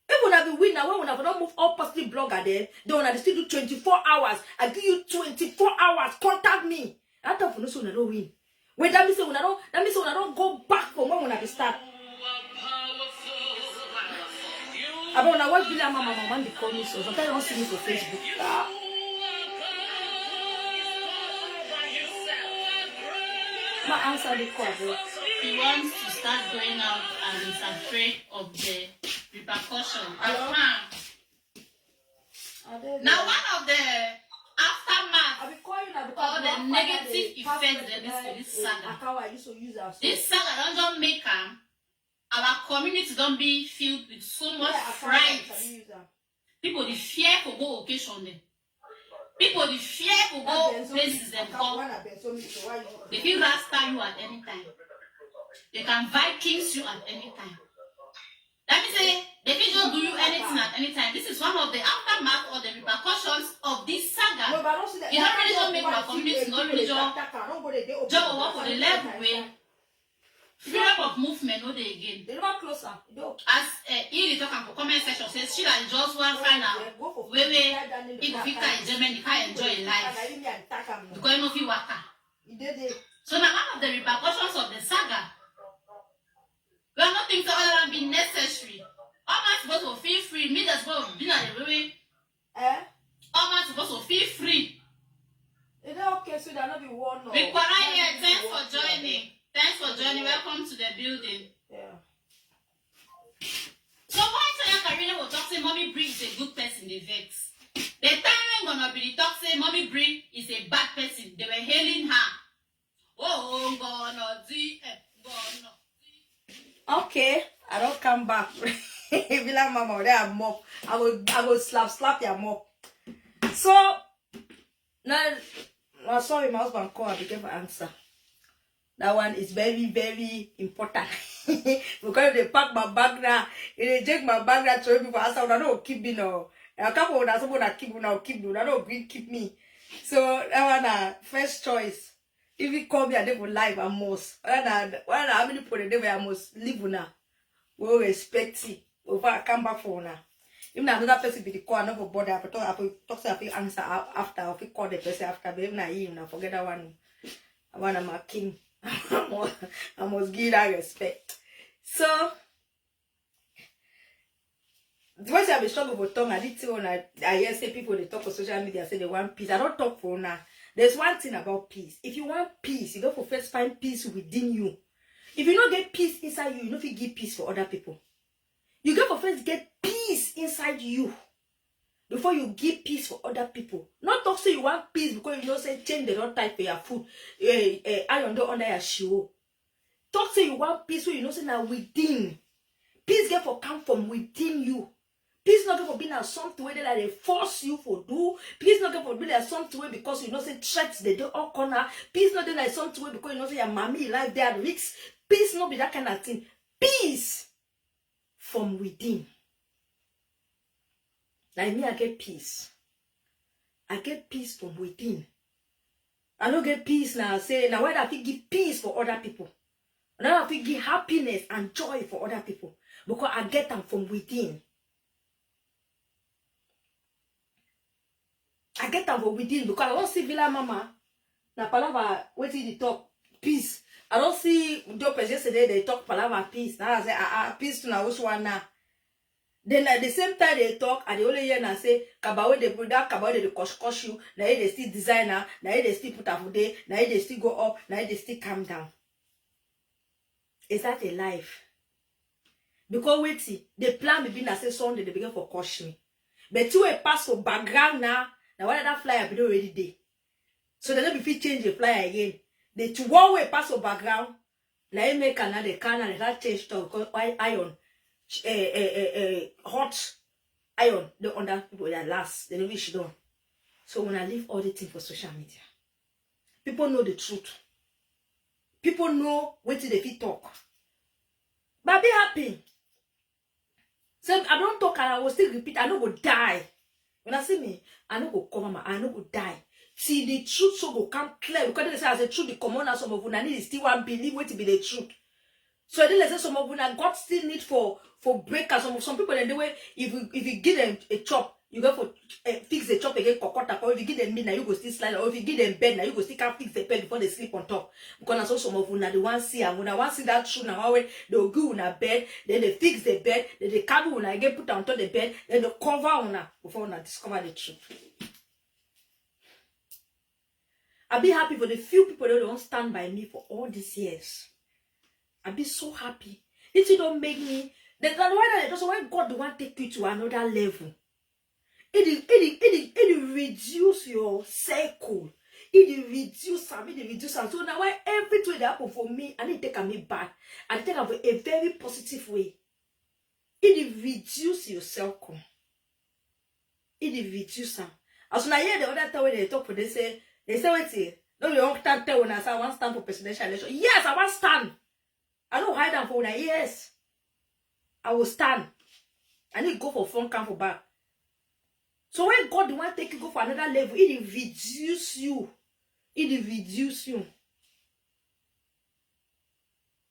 If we have a winner, when we have not move all positive blogger there, they will still do 24 hours. I give you 24 hours. Contact me. I thought for no so we don't win. Wait, that means we don't go back from when we have to start. I when I watch Billy Mama when they call me so sometimes I don't see me for Facebook. My answer the call. He wants to start going out and is afraid of the repercussion. Now, one of the aftermath or the negative effects of this saga. This saga don't make our community don't be filled with so much fright. People they fear to go occasion them. People they fear to go places them go. They feel rasta you at any time. They can Vikings you at any time. Let me say, they can just do you anything at any time. This is one of the aftermath or the repercussions of this saga. You don't really don't make our community not really just work for the level where freedom of movement no day again. They never closer. As he talk for comment section says she like just one find out where people feel enjoyment, can't enjoy life because you know feel waka. So now one of the repercussions of the saga. We are not thinking other than being necessary. All man supposed to feel free. Me that's supposed to be like the way. All man supposed to feel free. Is that okay? So that not be one. Thanks for joining. Thanks for joining. Welcome to the building. Yeah. So why Toya Karina will talk say Mommy Bree is a good person? They vex. The time when gonna be the talk say Mommy Bree is a bad person. They were hailing her. Oh, gonna do. Okay, I don't come back. Villa mama, there mop. I go slap your mop. So now sorry, my husband call. I became answer. That one is very, very important. Because they pack my bag now, they take my bag now to people answer. I don't keep me now. A couple of someone that keep now keep me. I don't keep me. So that one first choice. If you call me and they will live, I must. When how many people they I must live now. We respect it. Over I come back for now. Even another person be the call, I never bother. I talk to I answer after. I call the person after. But even I him, I forget that one. I want my king. I must give that respect. So, the way I be struggle for tongue, I did say when I hear say people they talk on social media say they want peace. I don't talk for now. There's one thing about peace. If you want peace, you go for first find peace within you. If you don't get peace inside you, you don't give peace for other people. You go for first get peace inside you before you give peace for other people. Not talk say you want peace because you know say change the don't type for your food. Iron don't under your shoe. Talk say you want peace so you know say now within. Peace get for come from within you. Peace not get for being a something way that they force you for do. Peace not get for being a something way because you know say threats they do all corner. Peace not get like something way because you know say your mommy life there at risk. Peace not be that kind of thing. Peace from within. Like me, I get peace. I get peace from within. I don't get peace now. Say now why do I give peace for other people? Now I give happiness and joy for other people because I get them from within. I get them from within because I don't see Villa Mama. Na palava waiting the talk peace. I don't see Dopes yesterday they talk palava peace. Now I say peace to now which one now. Then at the same time they talk, and the only year and say, Kabawe they put that Kabawe they kosh you, now they still designer, now they still put up day, now they still go up, now they still calm down. Is that a life? Because wait, the plan be been say Sunday they begin for kosh me. But you a pass for background now why that flyer be already there. So they don't be fit change the flyer again. The two one way pass for background, now you make another can and that change to because iron. Hot iron the under people that last they wish done. So when I leave all the things for social media, people know the truth. People know what they fit talk. But be happy. So I don't talk and I will still repeat. I no go die. When I see me, I no go come, I no go die. See the truth so go come clear because they say as the truth the common as some of you need still want believe what to be the truth. So I didn't say some of you God still need for breakers. Some people in the way if you give them a chop, you go for fix the chop again, kokota. Or if you give them meat, now you go still slide. Or if you give them bed, now you go still can't fix the bed before they sleep on top. Because I saw some of you now they want see and when I want see that truth now they'll go on a bed, then they fix the bed, then they carry when I get put on top the bed, then they cover on before I discover the truth. I'll be happy for the few people that don't stand by me for all these years. I'll be so happy. If you don't make me, that's why God don't want to take you to another level. It reduce your circle. It reduce some. So now why everything that happen for me, I need to take me back. I take it a very positive way. It reduce your circle. It reduce them. As when I hear the other time when they talk for they say wait, no you don't stand when I say I want stand for presidential election. Yes, I want stand. I don't hide them for now. Yes, I will stand. I need to go for front camp for back. So when God want to take you go for another level, it reduce you. It reduce you.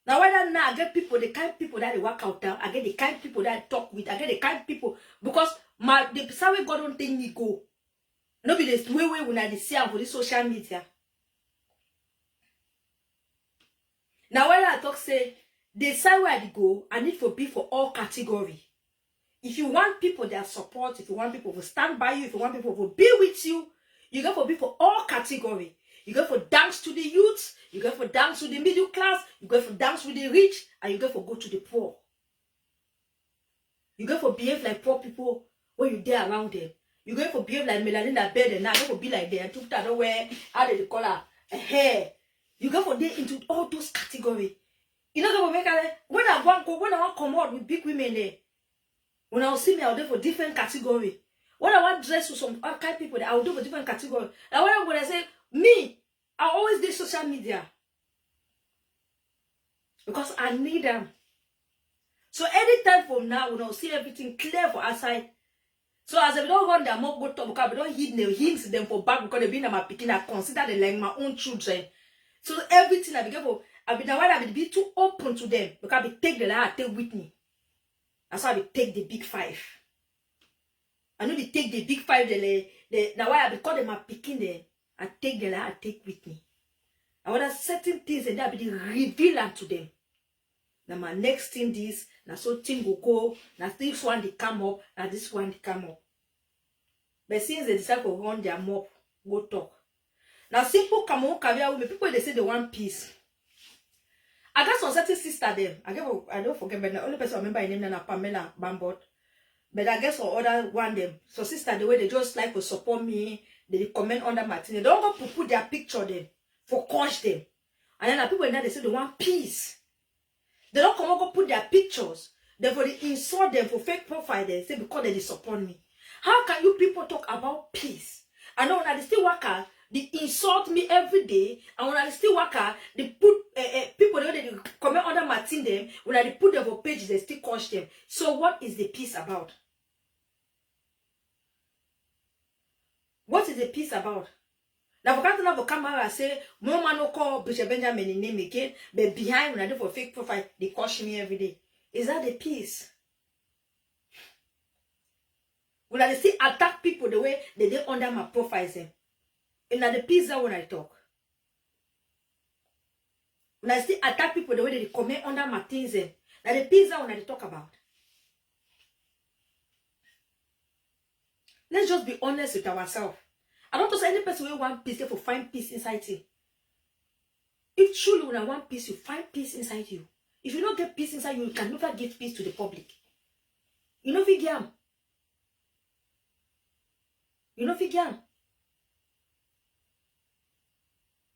Now whether now I get people, the kind of people that they work out there, I get the kind of people that I talk with, I get the kind of people because the same God don't think me go. No be the way when I see for the social media. Now when I talk say the side where I go, I need to be for all category. If you want people that support, if you want people to stand by you, if you want people to be with you, you go for be for all category. You go for dance to the youth, you go for dance to the middle class, you go for dance with the rich, and you go for go to the poor. You go for behave like poor people when you there around them. You go for behave like Melanina bed and now you go for be like them. Took that away, how did they call her? Hair. You go for there into all those categories. You know go make when I want come out with big women there. When I will see me, I'll do for different category. When I want dress with some kind of people, I will do for different category. And when I'm gonna say me, I always do social media because I need them. So anytime from now, when I see everything clear for outside. So as I don't run their mouth go top because I don't hint them for back because they been my picking. I consider them like my own children. So everything I be careful. I be the one I be too open to them because I be take the lie I take with me. That's why I be take the big five. I know they take the big five. Now why I be call them my picking them. I take the lie I take with me. I want certain things and that be reveal unto them. Now my next thing this. Now so thing go. Now this one they come up. Now this one they come up. But since they decide to run their mop, go talk. Now simple come on career women. People they say they want peace. I got some certain sister there. I don't forget, but the only person I remember her name is Pamela Bambot. But I guess for other one them. So sister, the way they just like to support me, they comment under my thing. They don't go to put their picture them for coach them. And then the people now they say they want peace. They don't come and go put their pictures. Therefore they insult them for fake profile. They say because they support me. How can you people talk about peace? I know when I still work out, they insult me every day, and when I still work out, they put people they comment under my team them. When I put them for pages, they still coach them. So what is the peace about? What is the peace about? Now, for example, come out and say, "No man no call Bishop Benjamin in name again," but behind when I do for fake profile, they coach me every day. Is that the peace? When I still attack people the way they did under my profiles, and the peace that when I talk. When I still attack people the way they comment under my things, now the peace that when I talk about. Let's just be honest with ourselves. I don't say any person will want peace, therefore find peace inside you. If truly when I want peace, you find peace inside you. If you don't get peace inside you, you can never give peace to the public. You know, Vigiam. You know, Vigiam.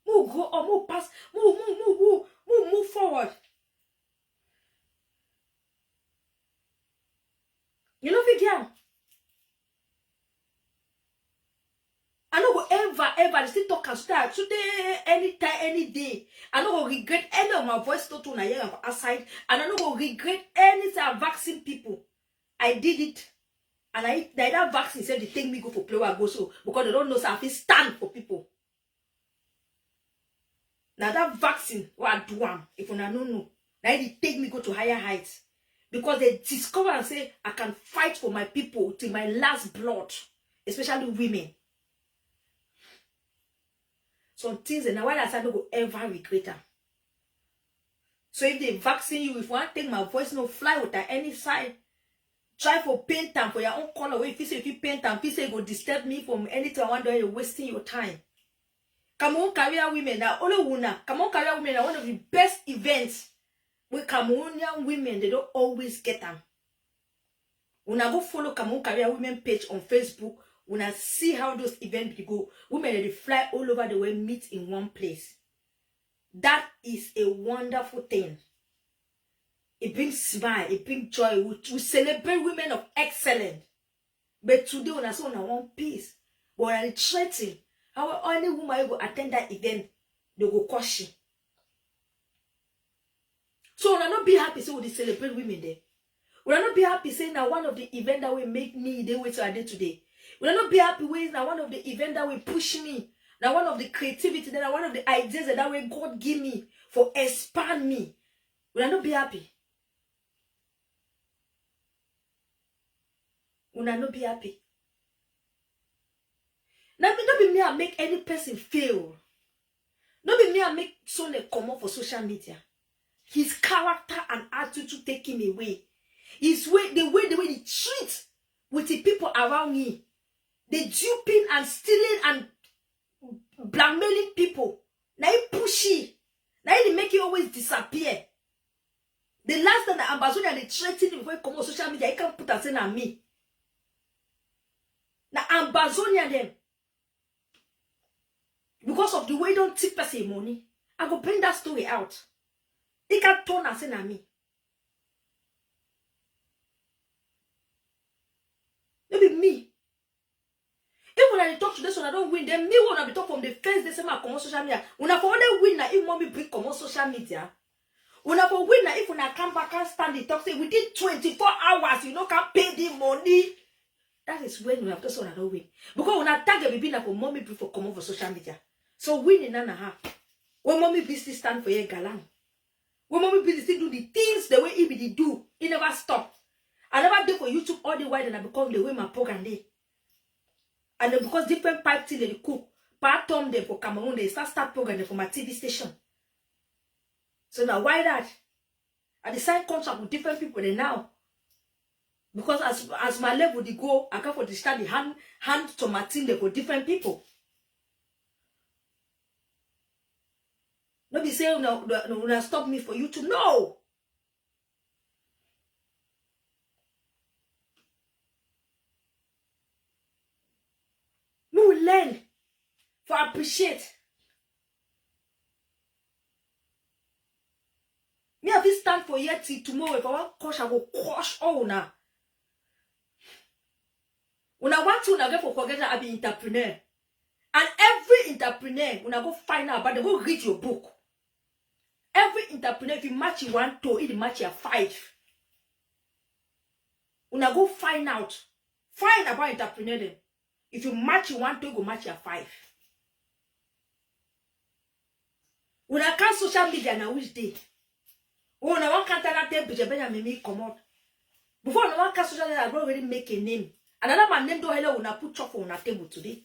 Move go or move past, move forward. You know, Vigiam. I don't go ever still talk and start today, anytime, any day. I don't go regret any of my voice to na here aside, and I don't go regret any time vaccine people. I did it, and that vaccine said they take me go for play where I go so because they don't know so I feel stand for people. Now that vaccine what I do if you don't know, now they take me go to higher heights because they discover and say I can fight for my people till my last blood, especially women. Some things and why I don't go ever regret them. So if they vaccine you, if you want to take my voice, no fly with any side. Try for paint time for your own color. If you say if you paint time, if you say go disturb me from anything, I want to you're wasting your time. Cameroon Career Women, now only women. Cameroon Career Women are one of the best events with Cameroonian women. They don't always get them. When I go follow Cameroon Career Women page on Facebook, when I see how those events go, women they fly all over the world, meet in one place. That is a wonderful thing. It brings smile, it brings joy. We celebrate women of excellence. But today, when I say I want peace, but when I threaten, how any woman will attend that event, they go caution. So when I not be happy, so we celebrate women there. When I not be happy saying that one of the events that will make me the way I did today. Will I not be happy with now one of the events that will push me? Now one of the creativity, that one of the ideas that will God give me for expand me. Will I not be happy? Will I not be happy? Now not be me I make any person fail. Not be me I make someone come up for social media. His character and attitude take him away. His way, the way he treats with the people around me. They duping and stealing and blackmailing people. Now he pushy. Now he make you always disappear. The last time the Ambazonia they threatened him before he come on social media, he can't put a thing on me. Now Ambazonia them. Because of the way don't tip person money, I go bring that story out. He can turn and say on me. Maybe me. If when I talk to this one, I don't win. Then me when I be talk from the first day, say my come on social media. When I for only win, if mommy bring come on social media. When I for win, if when I come back and stand the talk, say within 24 hours, you know, can pay the money. That is when we have to say I don't win. Because when I tag a baby, for mommy bring for come on for social media. So winning and a half. When mommy business stand for your galang. When mommy business do the things the way he do, he never stop. I never did for YouTube all the while and I become the way my program day. And then because different pipe till they cook, part time them for Cameroon, they start programming for my TV station. So now why that? I decide contract with different people then now. Because as my level they go, I can for the start the hand to my team they for different people. Nobody say no, stop me for YouTube. No. We will learn for appreciate. Me have this stand for yet till tomorrow. If I want crush, I will crush all now. When I want to get for forget that I be entrepreneur. And every entrepreneur, when I go find out about them, go read your book. Every entrepreneur, if you match you 1 2, it match you 5. When I go find about entrepreneur them. If you match you 1 2, you go match you 5. When I can social media now which day? When I want to that day, me come out. Before I want to social media, I already make a name. Another man name do hello when I put chocolate on a table today.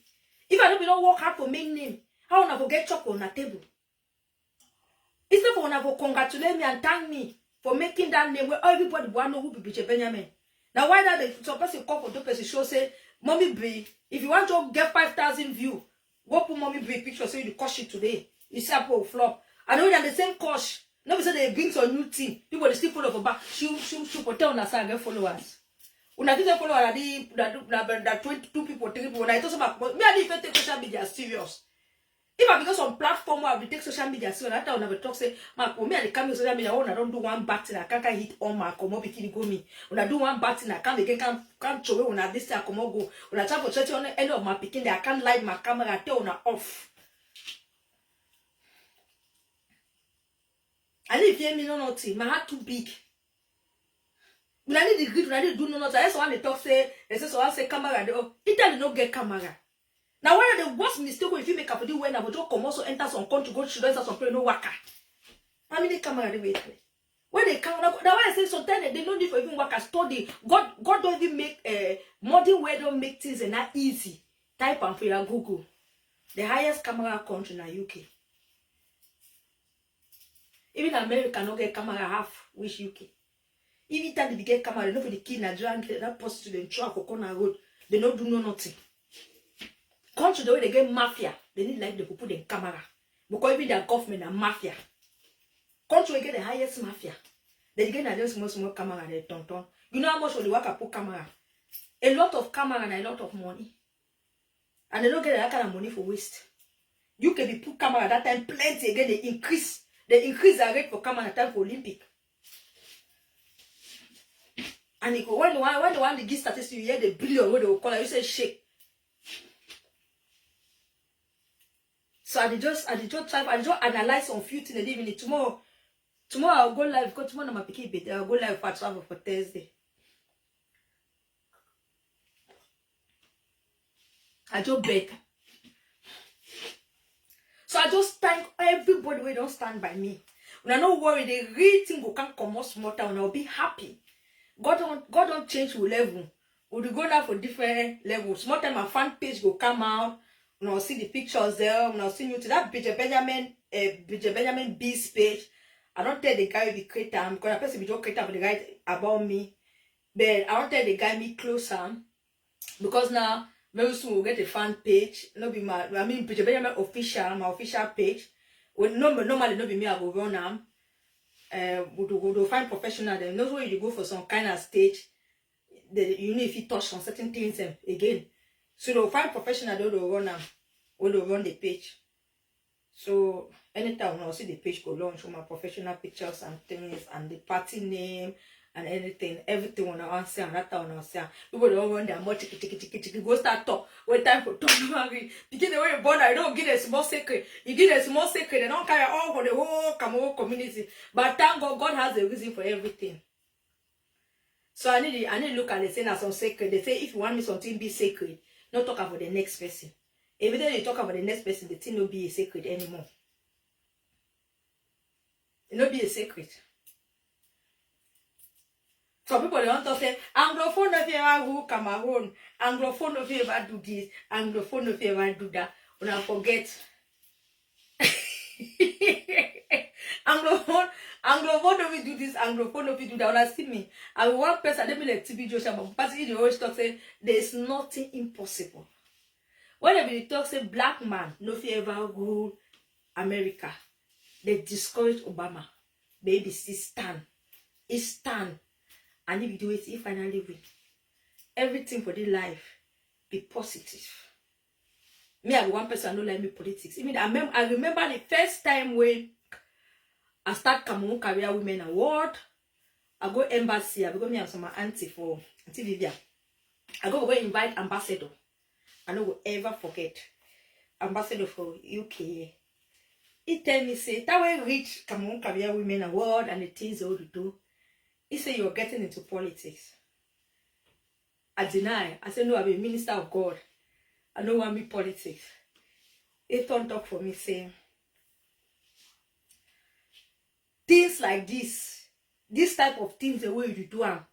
If I don't work hard for make name, how will I go get chocolate on a table? Instead for when I go congratulate me and thank me for making that name where everybody want to know who be Bridget Benjamin. Now why that they some person call for 2 person show say Mommy B, if you want to get 5,000 views, go put Mommy B picture so you cost it today. You see a flop. I know that the same cost. Nobody say they bring some new thing. People they still follow for back. Shoot for tell us I get followers. When I didn't follow that 22 people, 3 people, when I talk about me, I didn't take social media serious. If I become some platform where I take social media serious, that time I will talk say, Mark, when I come to social media, when I don't do one bad thing, I can't hit on my come bikini go me. When I do one bad thing, I can't again can't show when I this I come go. When I try for church on the end of my picking, I can't light my camera, I tell on off. I didn't hear me no nothing. My heart too big. When I need the grid, when I need do no nothing. That's why they talk say, they say so I say camera. It doesn't no get camera. Now one of the worst mistake if you make up for the when I would come also enter some country go to enter some play no worker. How many camera they wait? When they come now why I say sometimes they don't need for even worker study. God don't even make modern way don't make things and not easy. Type and for your Google. The highest camera country in the UK. Even America no get camera half which UK. Even time they get camera, they know for the kid Nigerian that post to the truck or corner road, they don't do nothing. Country the way they get mafia, they need like they could put the camera. Because even their government are mafia. Country get the highest mafia. They get a just small camera and they turn. You know how much will the worker put camera? A lot of camera and a lot of money. And they don't get that kind of money for waste. You can be put camera at that time plenty again, they increase the rate for camera at time for Olympic. And when the one they give statistics, you hear the billion where they will call it, you say shake. So I just analyze some few things even tomorrow. Tomorrow I'll go live because tomorrow I'm picking bit. I'll go live for travel for Thursday. I just beg. So I just thank everybody who don't stand by me. When I don't worry, the real thing will come out smarter and I'll be happy. God don't change your level. We'll go down for different levels. Small time my fan page will come out. When I'll see the pictures there. When I'll see you to that Bridget Benjamin B's page. I don't tell the guy the creator because I person video creator for the guy about me. But I don't tell the guy me closer. Because now very soon we'll get a fan page. No be my Bridget Benjamin official, my official page. Well, normally no be me, I will run them. We'll find professional then. Not where you go for some kind of stage. You know if you touch on certain things again. So they'll find professional, they'll run them. Or they'll run the page. So anytime when I see the page go launch with my professional pictures and things and the party name and anything, everything when I answer and that when I say people don't run their more tiki go start talk. When time for talk, begin the way you born, I don't give a small secret. You give a small secret, they don't carry all for the whole Cameroon community. But thank God, God has a reason for everything. So I need to look at the thing as some sacred. They say if you want me something be sacred, not talk about the next person. Every time you talk about the next person, the thing will be a secret anymore. It will be a secret. Some people they want to say, Anglophone of you ever who Cameroon, Anglophone of you ever do this, Anglophone of you ever do that. When I forget. Anglophone of you do this, Anglophone of you do that. When I see me, I will one person, let me like TB Joshua, but person they always talk say there's nothing impossible. Whenever they talk say black man, no fear ever rule America. They discourage Obama. Baby, still stand. He stand. And if you do it, he finally win. Everything for the life, be positive. Me, I one person, I don't like me politics. I remember the first time when I start Cameroon Career Women Award. I go embassy. I go me and some auntie for Auntie Vivian. I go invite ambassador. I don't will ever forget ambassador for UK. He tell me say that way reach Cameroon Career Women Award and the things they would do. He say you're getting into politics. I deny. I say no, I'm a minister of God. I don't want me politics. He turned up for me saying things like this type of things the way you do them,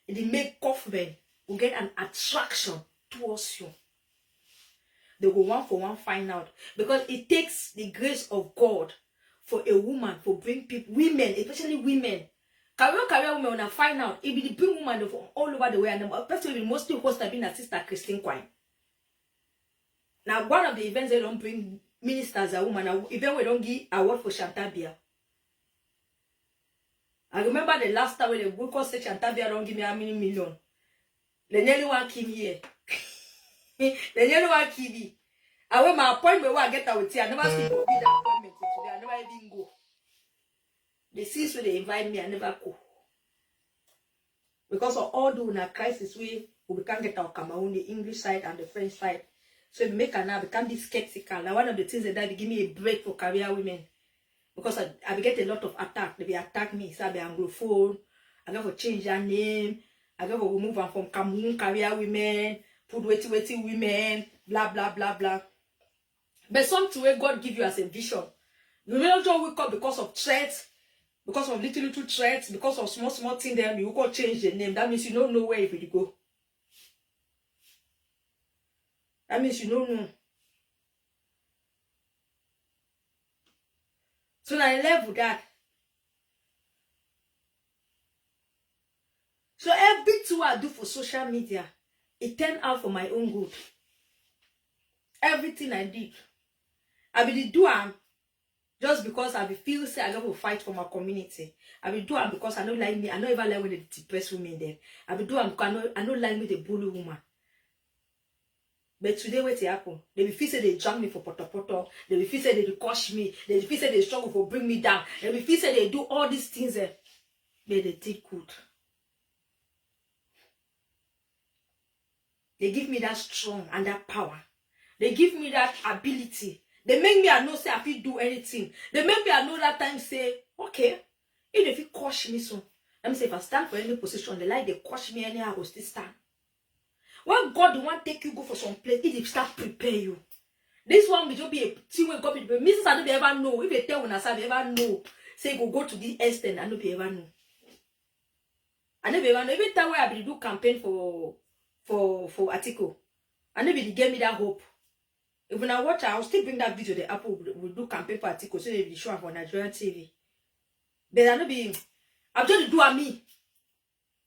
it make government will get an attraction towards you. They go one for one find out because it takes the grace of God for a woman to bring people, women, especially women. Career women when I find out it be the bring woman from all over the way and especially mostly host have been a sister Christine Quine. Now one of the events they don't bring ministers a woman, even we don't give award for Chantabia. I remember the last time when the book said Chantabia don't give me how many million. They nearly want Kim here. They nearly want Kibi. I went my appointment where I get out with you. I never speak of that appointment today. I never even go. The since when they invite me, I never go. Because of all the crisis we can't get our Cameroon, the English side and the French side. So if make now become be skeptical. Now one of the things that they give me a break for career women. Because I get a lot of attack. They be attack me. So I be Anglophone. I got to change their name. I got to remove them from Cameroon career women. Put waiting women. Blah blah blah blah. But something where God give you as a vision. You may not just wake up because of threats, because of little threats, because of small things. Then you go change the name. That means you don't know where you will go. That means you don't know. So I level that. So everything I do for social media, it turned out for my own good. Everything I did, I will do it just because I will feel say I got to fight for my community. I will do it because I don't like me. I don't even like when they depress women there. I will do it because I don't like me the bully woman. But today what happen? They will feel say they jump me for poto. They will feel say they crush me. They will feel say they struggle for bring me down. They will feel say they do all these things there. But they did good. They give me that strong and that power. They give me that ability. They make me I know say I fit do anything. They make me I know that time say, okay, if they crush me so, let me say if I stand for any position, they like they crush me anyhow, I will still stand. When God want take you go for some place, if they start prepare you. This one will just be a thing when God be Mrs. I don't be ever know. If they tell when I say ever know, say go to this extent, I don't be ever know. I never ever know. Every time where I be do campaign for Atiku, I never give me that hope. If when I watch, I'll still bring that video. The Apple will do campaign for Atiku, so they will show up on Nigerian TV. But I not be. I'm just do me.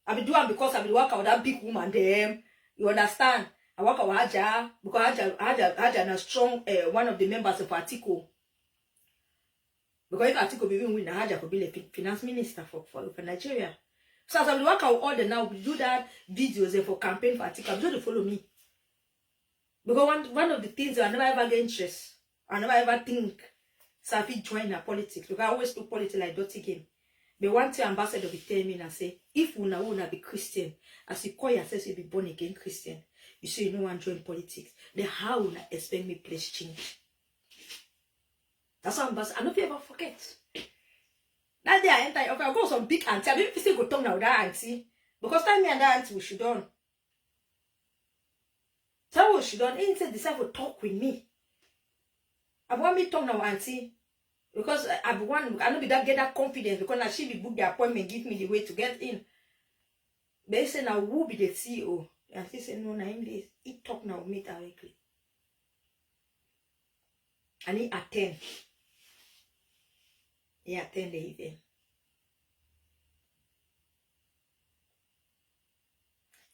I be doing because I be work with that big woman there. You understand? I work with Haja because Haja is strong. One of the members of Atiku. Because if Atiku be win, Haja could be the finance minister for Nigeria. So as I work out all the now, we do that videos for campaign for Atiku. I'm just to follow me. Because one of the things I never ever get interest. I never ever think So I fit join the politics. Because I always do politics like dirty game. But one time ambassador be tell me and say, if una be Christian, as you call yourself you be born again Christian, you say you no want to join politics, then how una expect me place change? That's why ambassador, I don't ever forget. That day I enter, okay, I go some big auntie. I mean, if you still go talk now with that auntie, because time me and that auntie we should done. So what she done? He said decide to talk with me. I want me talk now auntie. Because I don't be that get that confidence because now she be book the appointment, give me the way to get in. They say now who be the CEO? And she said no, now him this. He talk now with me directly. And he attend. He attend the event.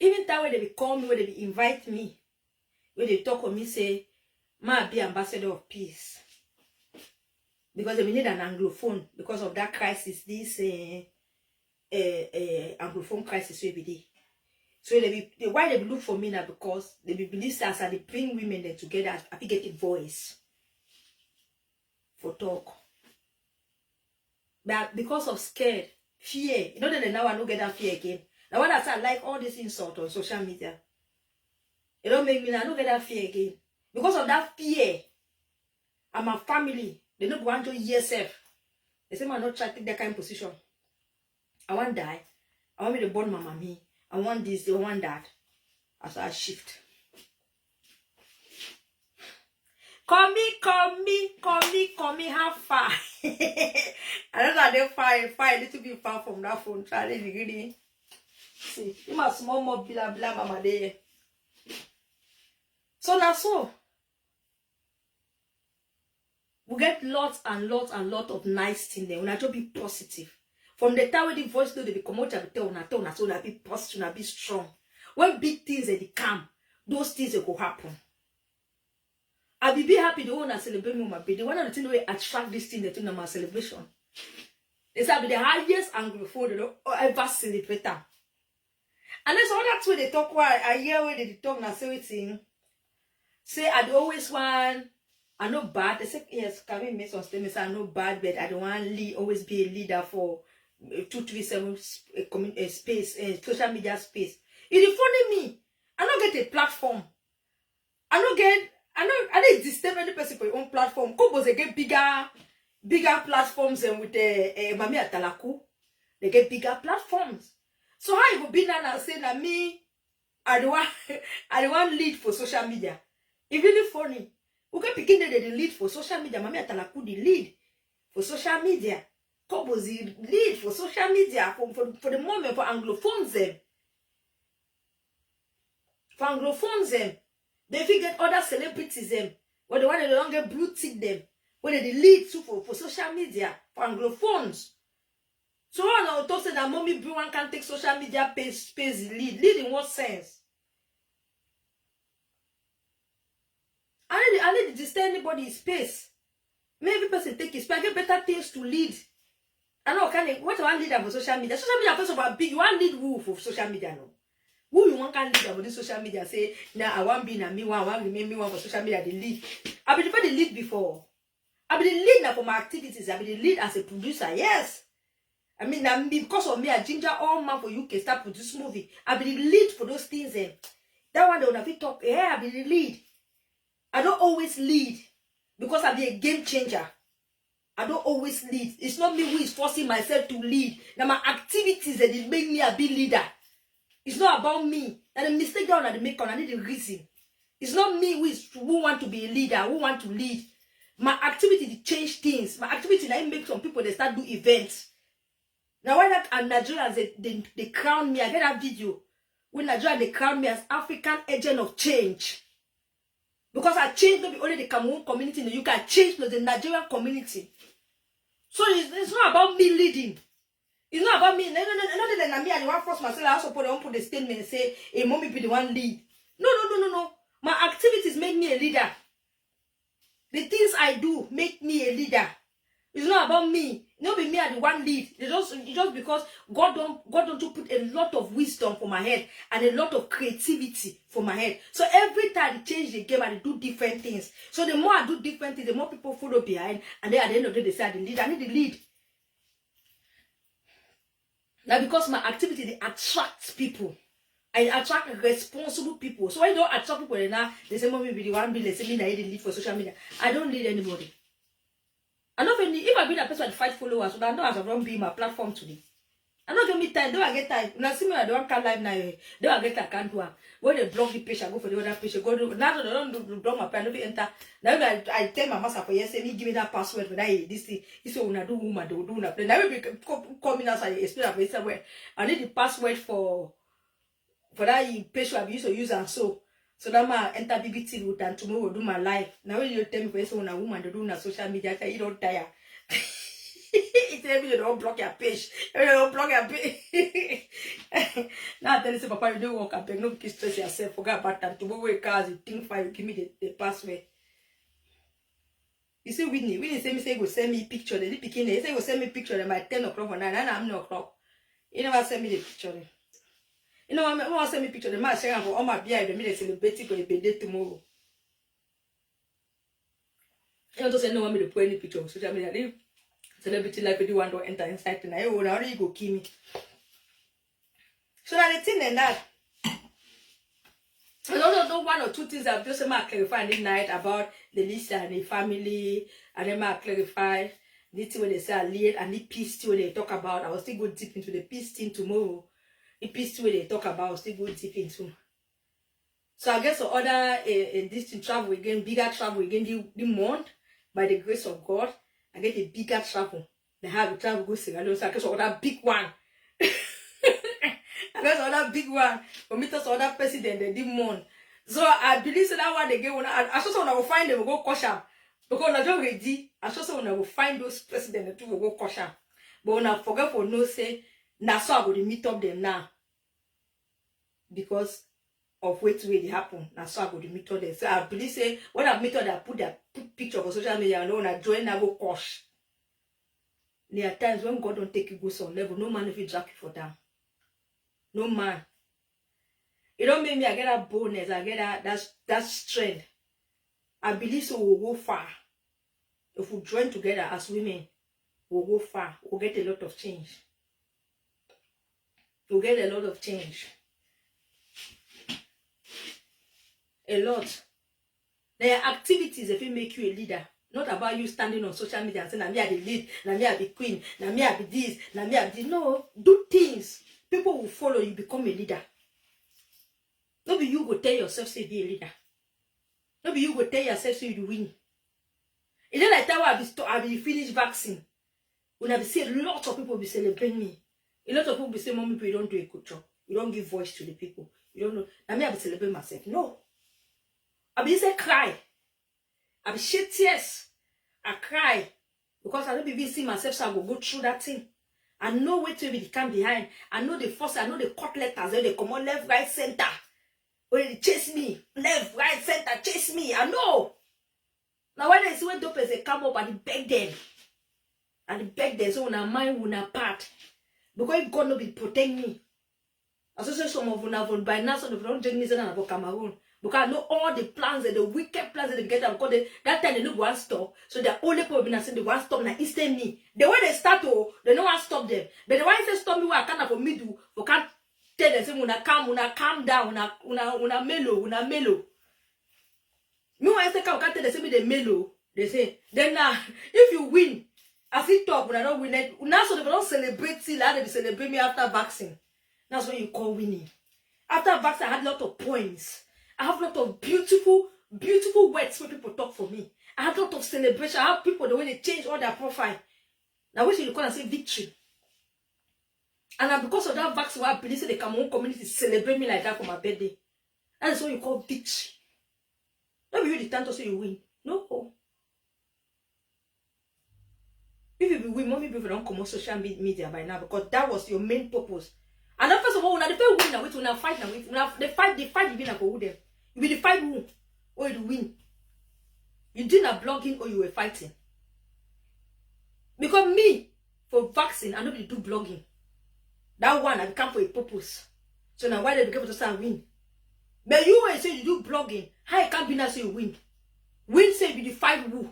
Even that way they be call me, where they be invite me, where they talk with me, say, ma be ambassador of peace. Because they need an Anglophone because of that crisis, this Anglophone crisis will be there. So why they be look for me now? Because they be believe as they bring women there together, I be get a voice for talk. But because of scared, fear, you know that now I don't get that fear again. Now when I say I like all this insult on social media, it don't make me I don't get that fear again. Because of that fear, and my family. They don't want to hear self. They say, man, not try to take that kind of position. I want to die. I want me to born my mommy. I want this, they want that. As I shift. Come me, have far. I don't know they far a little bit far from that phone. Try to really see. You must small more blah blah mama there. So that's so. We get lots and lots of nice things there. We not just be positive. From the time when the voice note they be come out and tell una so that be positive, una be strong. When big things they come, those things they go happen. I be happy the one that celebrate me my birthday. One of the things that attract this thing to my celebration. It's be the highest Anglophone they don't ever celebrate them. And that's all that's where they talk. Why I hear where they talk now say thing. Say I always want. I know bad. They say yes. Can we make some statements? I know bad, but I don't want always be a leader for 237 space, social media space. It is funny me. I don't get a platform. I don't disturb any person for your own platform. Because they get bigger platforms and with Mami Atalaku, they get bigger platforms. So how you go be now and say that me, I don't want lead for social media. It's really funny. Okay, begin the lead for social media. Mami Atalaku the lead for social media. Kobo the lead for social media for the moment for Anglophones them. For Anglophones them. They get other celebrities them. Or the one that don't get blue tick them. When they lead too for social media for Anglophones. So I know to say that mommy one can take social media space lead. Lead in what sense? I need to disturb anybody space. Maybe person take his space. I get better things to lead. I know what I lead for social media. Social media first of all big. You want lead who for social media no? Who you want can lead about this social media? Say now I want be na me one. I want remain me one for social media. The lead. I be the lead before. I be the lead now for my activities. I be the lead as a producer. Yes. I mean, because of me, I ginger all man for UK start produce movie. I be the lead for those things. That one they will have talk. Yeah, I be the lead. I don't always lead because I be a game changer. I don't always lead. It's not me who is forcing myself to lead. Now my activities that it make me a big leader. It's not about me. And the mistake that I make on I need a reason. It's not me who want to be a leader, who want to lead. My activity to change things. My activity that make some people they start do events. Now when that and Nigerians they crown me, I get that video. When Nigeria they crown me as African agent of change. Because I changed not only the Cameroon community in the UK, I changed the Nigerian community. So it's not about me leading. It's not about me. No, than me, I want to force myself. I also put the statement and say, hey, mommy be the one lead. No. My activities make me a leader. The things I do make me a leader. It's not about me. No be me, I the one lead. It's just because God don't to put a lot of wisdom for my head and a lot of creativity for my head. So every time I change the game, I do different things. So the more I do different things, the more people follow behind. And then at the end of the day, they say I the lead. I need the lead. Now because my activity, they attract people. I attract responsible people. So when you don't attract people now, they say, Mommy, be the one be let's say me I lead for social media. I don't lead anybody. I know if I be that person with 5 followers, so I know as I don't be my platform today. I don't get me time. Don't I get time? When I see me, I don't come live now. Don't I get I can't do it. When they block the page, I go for the other page. Go do now. They don't block my page. Don't enter. Now I tell my master for yes, say me give me that password for that this thing. He say when I do woman, they will do na play. Now we coming outside explain about somewhere. I need the password for that page I used to use and so that my enter BBT route and tomorrow do my live. Now when you tell me for yes, when a woman they do na social media, I say you don't tire. It tell me you don't block your page. You don't block your page. Now I tell you, say, Papa, you don't work and beg. No stress yourself. Forget about that. Tomorrow you cars, you think fine, you give me the password. You see Whitney say me say go send me picture. They picking he say go send me picture by 10 o'clock or 9 and 9 o'clock. You never send me the picture. You know I send me picture. The man share for all my beer. The me celebrate for a birthday tomorrow. You don't say no want me to put any picture on social media. Celebrity life, you want to enter inside tonight. Oh, now you go kill me. So now the thing and that. I don't 1 or 2 things I've just clarified this night about the Lisa and the family, and then I clarify the thing when they say I lead and the peace thing when they talk about. I will still go deep into the peace thing tomorrow. The peace thing when they talk about, I will still go deep into. So I guess the other this thing travel again, bigger travel again the month by the grace of God. I get a bigger travel. They have a travel go Sierra Leone. So I guess another big one. I guess another big one. For me, that's another president they did month. So I believe that one they get one. I just when I will find them, will go kosher. Because when I don't ready, I just when I will find those presidents that will go kosher. But when I forget for no say, now so I go to meet up them now. Because of wait they happen. Now so I go to meet up them. So I believe say when I meet up, I put their picture for social media and when I join, I go kosh. There are times when God don't take you go some level, no man if you drag you for down. No man. It don't make me I get that boldness, I get that strength. I believe so we'll go far. If we join together as women, we'll go far. We'll get a lot of change. We'll get a lot of change. A lot. There are activities if it make you a leader. Not about you standing on social media and saying, "Na me I the lead, na me I be queen, na me I be this, na me I be this." No, do things. People will follow you, become a leader. No be you go tell yourself say be a leader. No be you go tell yourself say you win. It's not like that I be finish vaccine. When I be see a lot of people be celebrating me. A lot of people be saying, "Mommy, you don't do a good job. You don't give voice to the people. You don't know." Na me I be celebrating myself. No. I be say cry. I be shed tears. I cry. Because I don't even see myself, so I will go through that thing. I know where to be the camp behind. I know the force, I know the cut letters, they come on left, right, center. When they chase me, left, right, center, chase me. I know. Now when they see when dopers they come up and they beg them. And they beg them, so when I mind when I part. Because God no be protect me. I say some of them by now, so they don't take me about Cameroon. Because I know all the plans and the wicked plans that they get them. Because that time they no one stop. So the only problem is they want stop now instant me. The way they start to, they no want stop them. But the way they stop me, where I can't for me do, we can't tell them say una calm down, una mellow. Me when I say can't tell them say me the mellow. They say then now if you win, I see talk when I don't win it. Now so they don't celebrate till they celebrate me after vaccine. That's when you call winning. After vaccine, I had a lot of points. I have a lot of beautiful words when people talk for me. I have a lot of celebration. I have people the way they change all their profile. Now, which you call and say victory. And because of that vaccine, I believe the Cameroon community celebrate me like that for my birthday. That is what you call victory. Not be you the time to say you win. No. If you win, more people don't come on social media by now because that was your main purpose. And then first of all, when they win now, when they fight now, they fight the winner for who them. You will fight who or you win. You did not blogging or you were fighting. Because me, for vaccine, and nobody do blogging. That one I become for a purpose. So now why they become to start win? But you when say you do blogging, how you can't be now say you win? Win say you defy who?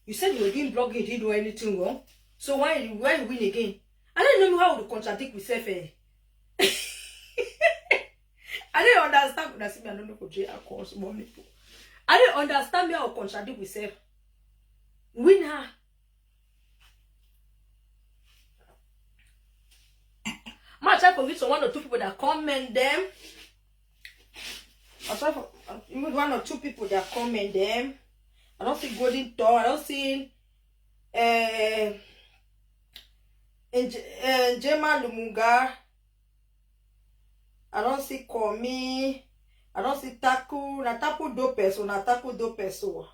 You said you were doing blogging, you didn't do anything wrong. So why you win again? I don't know how to contradict myself. I don't understand when I see me. I don't know for J. I don't understand me how to contradict myself. Win her. I try to reach some 1 or 2 people that comment them. I try for 1 or 2 people that comment them. I don't see Golden Thor. I don't see Njema Lumunga. I don't see Komi. I don't see Taku. Na Taku do peso. Na Taku do peso.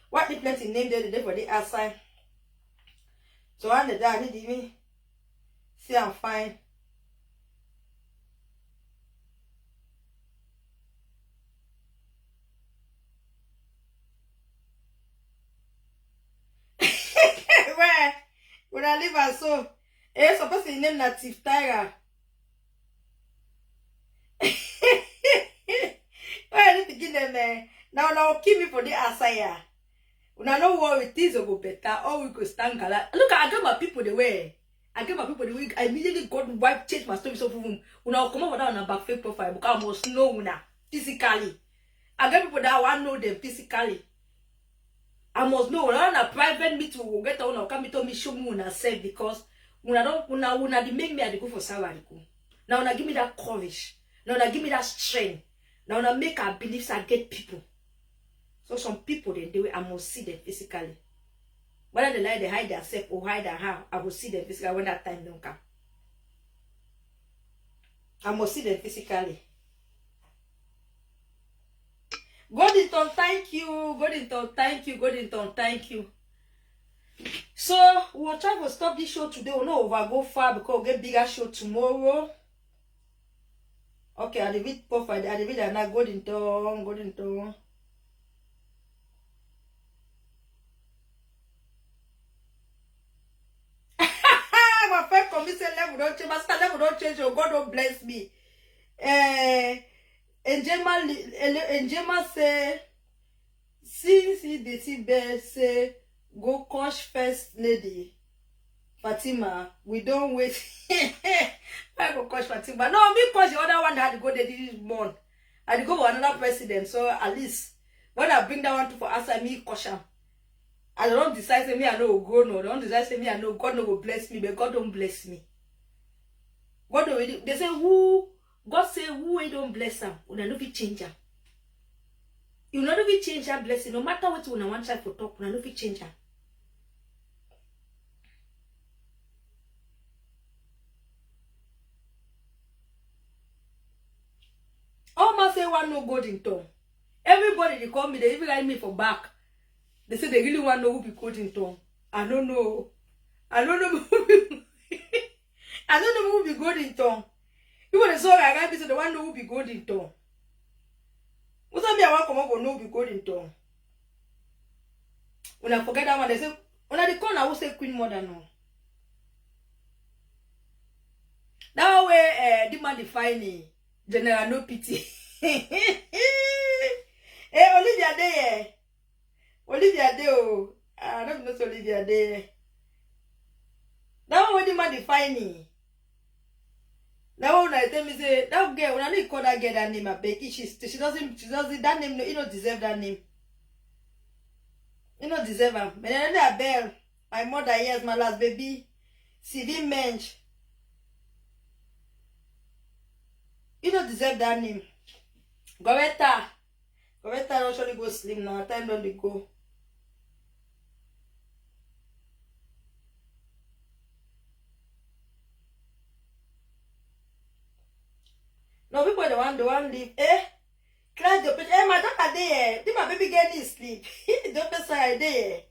What the plenty name there for the outside. So I need that. I need me. See, I'm fine. Where? When I live at so, it's supposed to name Native Tiger. Why I need to give them now keep me for the asaya. When I know what it is will go better, or we could stand color. Look, I get my people the way. I immediately got wipe change my story so when I come over down on back fake profile because I must know now physically. I get people that want to know them physically. I must know when I'm a private meeting will get on or come to me show me when I say because when I don't when I make me I go for salary. Now when I give me that courage, now when I give me that strength, now when I make I believe I get people. So some people then they I must see them physically. Whether they like they hide themselves or hide their how, I will see them physically when that time don't come. I must see them physically. Godington, thank you. Godington, thank you. Godington, thank you. So we'll try to stop this show today. We'll not overgo far because we'll get bigger show tomorrow. Okay, I read profile. I read that Godington. My friend commission level don't change. Master level don't change. Oh, God don't bless me. Njema say, see the Tibet say, go coach first lady. Fatima, we don't wait. I go coach Fatima. No, me coach the other one that had to go there this month. I had to go for another president. So at least when I bring that one to for answer me coach him. I don't decide say me I know go no. Don't decide say me I know God no will bless me, but God don't bless me. God don't. They say who. God say who ain't don't bless them, una no fit change them. You not fit change that blessing, no matter what you want try for talk, una no fit change them. All my say one no Godington. Everybody they call me, they even like me for back. They say they really want to know who be Godington. I don't know. I don't know who be I don't know who be Godington. Even the song I got to the one who be Godington. What's that me I want come up or no be Godington? When I forget that one, they say when I call I will say Queen Mother no. That way the man define General no pity. Olivia there. Olivia there oh. I don't know Olivia there. That one the man define. Now when I tell me say that girl, when I need call that girl that name, I beg she doesn't that name no, you don't deserve that name. You don't deserve her. But then I bell my mother yes, my last baby, CD Mensch. You don't deserve that name. Govetta don't surely go slim now. Time don't they go. No, people the one leave. Cry the page. My daughter there. Did my baby get this sleep? Don't be sorry there.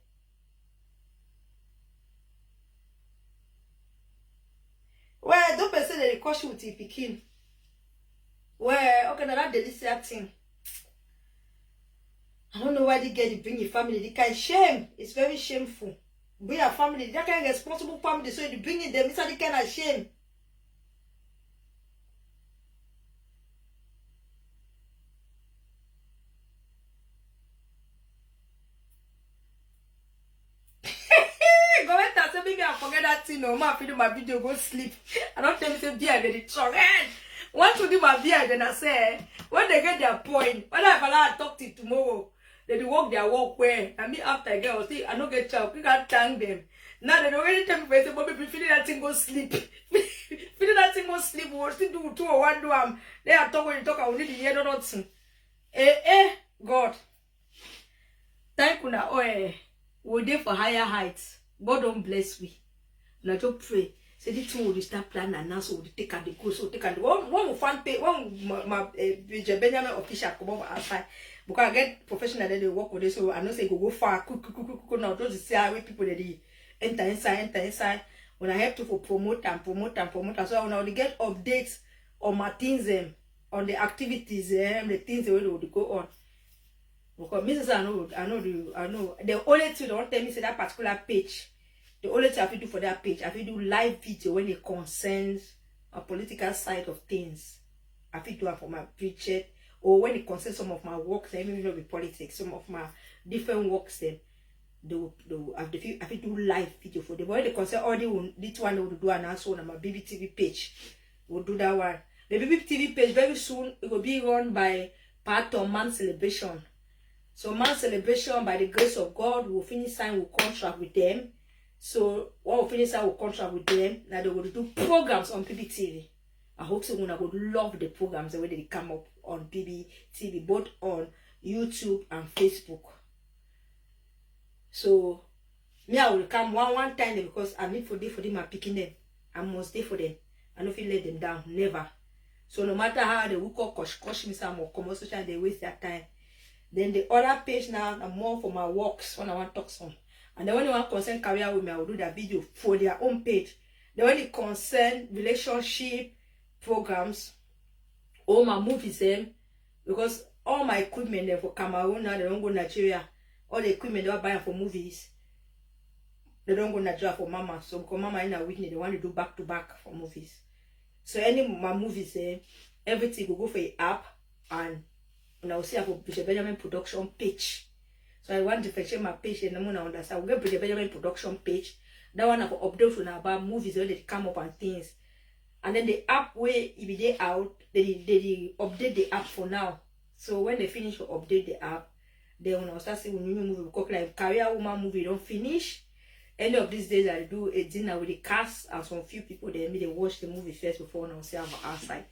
Well, don't be say they caught you with your picking. Well, okay, now that delicious thing. I don't know why they get it bring your family. They can shame. It's very shameful. be a family, that kind of responsible family, so you bringing them inside the kind of shame. Go ahead and say, maybe I forget that thing. No, ma, do my video, go sleep. I don't tell me say beer, they talk. Want to do my beer, then I say, when they get their point, when I talk to you tomorrow, they do walk their walk where. I mean, after I get, see, I don't get child. You can't thank them. Now they already tell me, say, Bobby, feeling that thing go sleep. Feeling that thing go sleep. We'll still do 2 or 1 do. They are talking, when you talk, I will need to hear nothing. God. Thank you now. We're there for higher heights. God don't bless me. Now just pray. Say the two will start planning and now so we take and the go. So take and one will find pay one my Benjamin official come over outside. Because I get professional that they work with this, so I know say go far. Now just see how people they enter inside. When I help to for promote. So when I will get updates on my things on the activities the things that will go on. Because Mrs. I know. The only thing don't tell me say that particular page. The only thing I have to do for that page, I have to do live video when it concerns a political side of things. I have to do it for my preacher, or when it concerns some of my works, I mean, with politics, some of my different works, then I have to do live video for them. When they concern audio, this one will do an answer on my BBTV page. We'll do that one. The BBTV page very soon it will be run by part of Man Celebration. So Man Celebration, by the grace of God, will finish sign will contract with them. So when we finish our contract with them, now they will do programs on PBTV. I hope so. I would love the programs the way they come up on PBTV, both on YouTube and Facebook. So me, I will come one time because I need for them. I'm picking them. I must stay for them. I don't feel let them down. Never. So no matter how they will call kosh me some more commercial, they waste their time. Then the other page now, I'm more for my works when I want to talk some. And then when you want concern career women, I will do that video for their own page. Then when it concern relationship programs, all my movies because all my equipment there for Cameroon now, they don't go Nigeria. All the equipment they are buying for movies, they don't go Nigeria for mama. So because mama in a weekend, they want to do back to back for movies. So any my movies everything will go for an app, and I will see I have a Bishop Benjamin production page. So I want to differentiate my page and I'm gonna understand. We'll get Bishop Benjamin production page. That one I will update on about movies where they come up and things. And then the app where if they out, they update the app for now. So when they finish to update the app, then when I start seeing new movie, because like Career Woman movie don't finish. Any of these days I do a dinner with the cast and some few people they watch the movie first before now see I'm outside.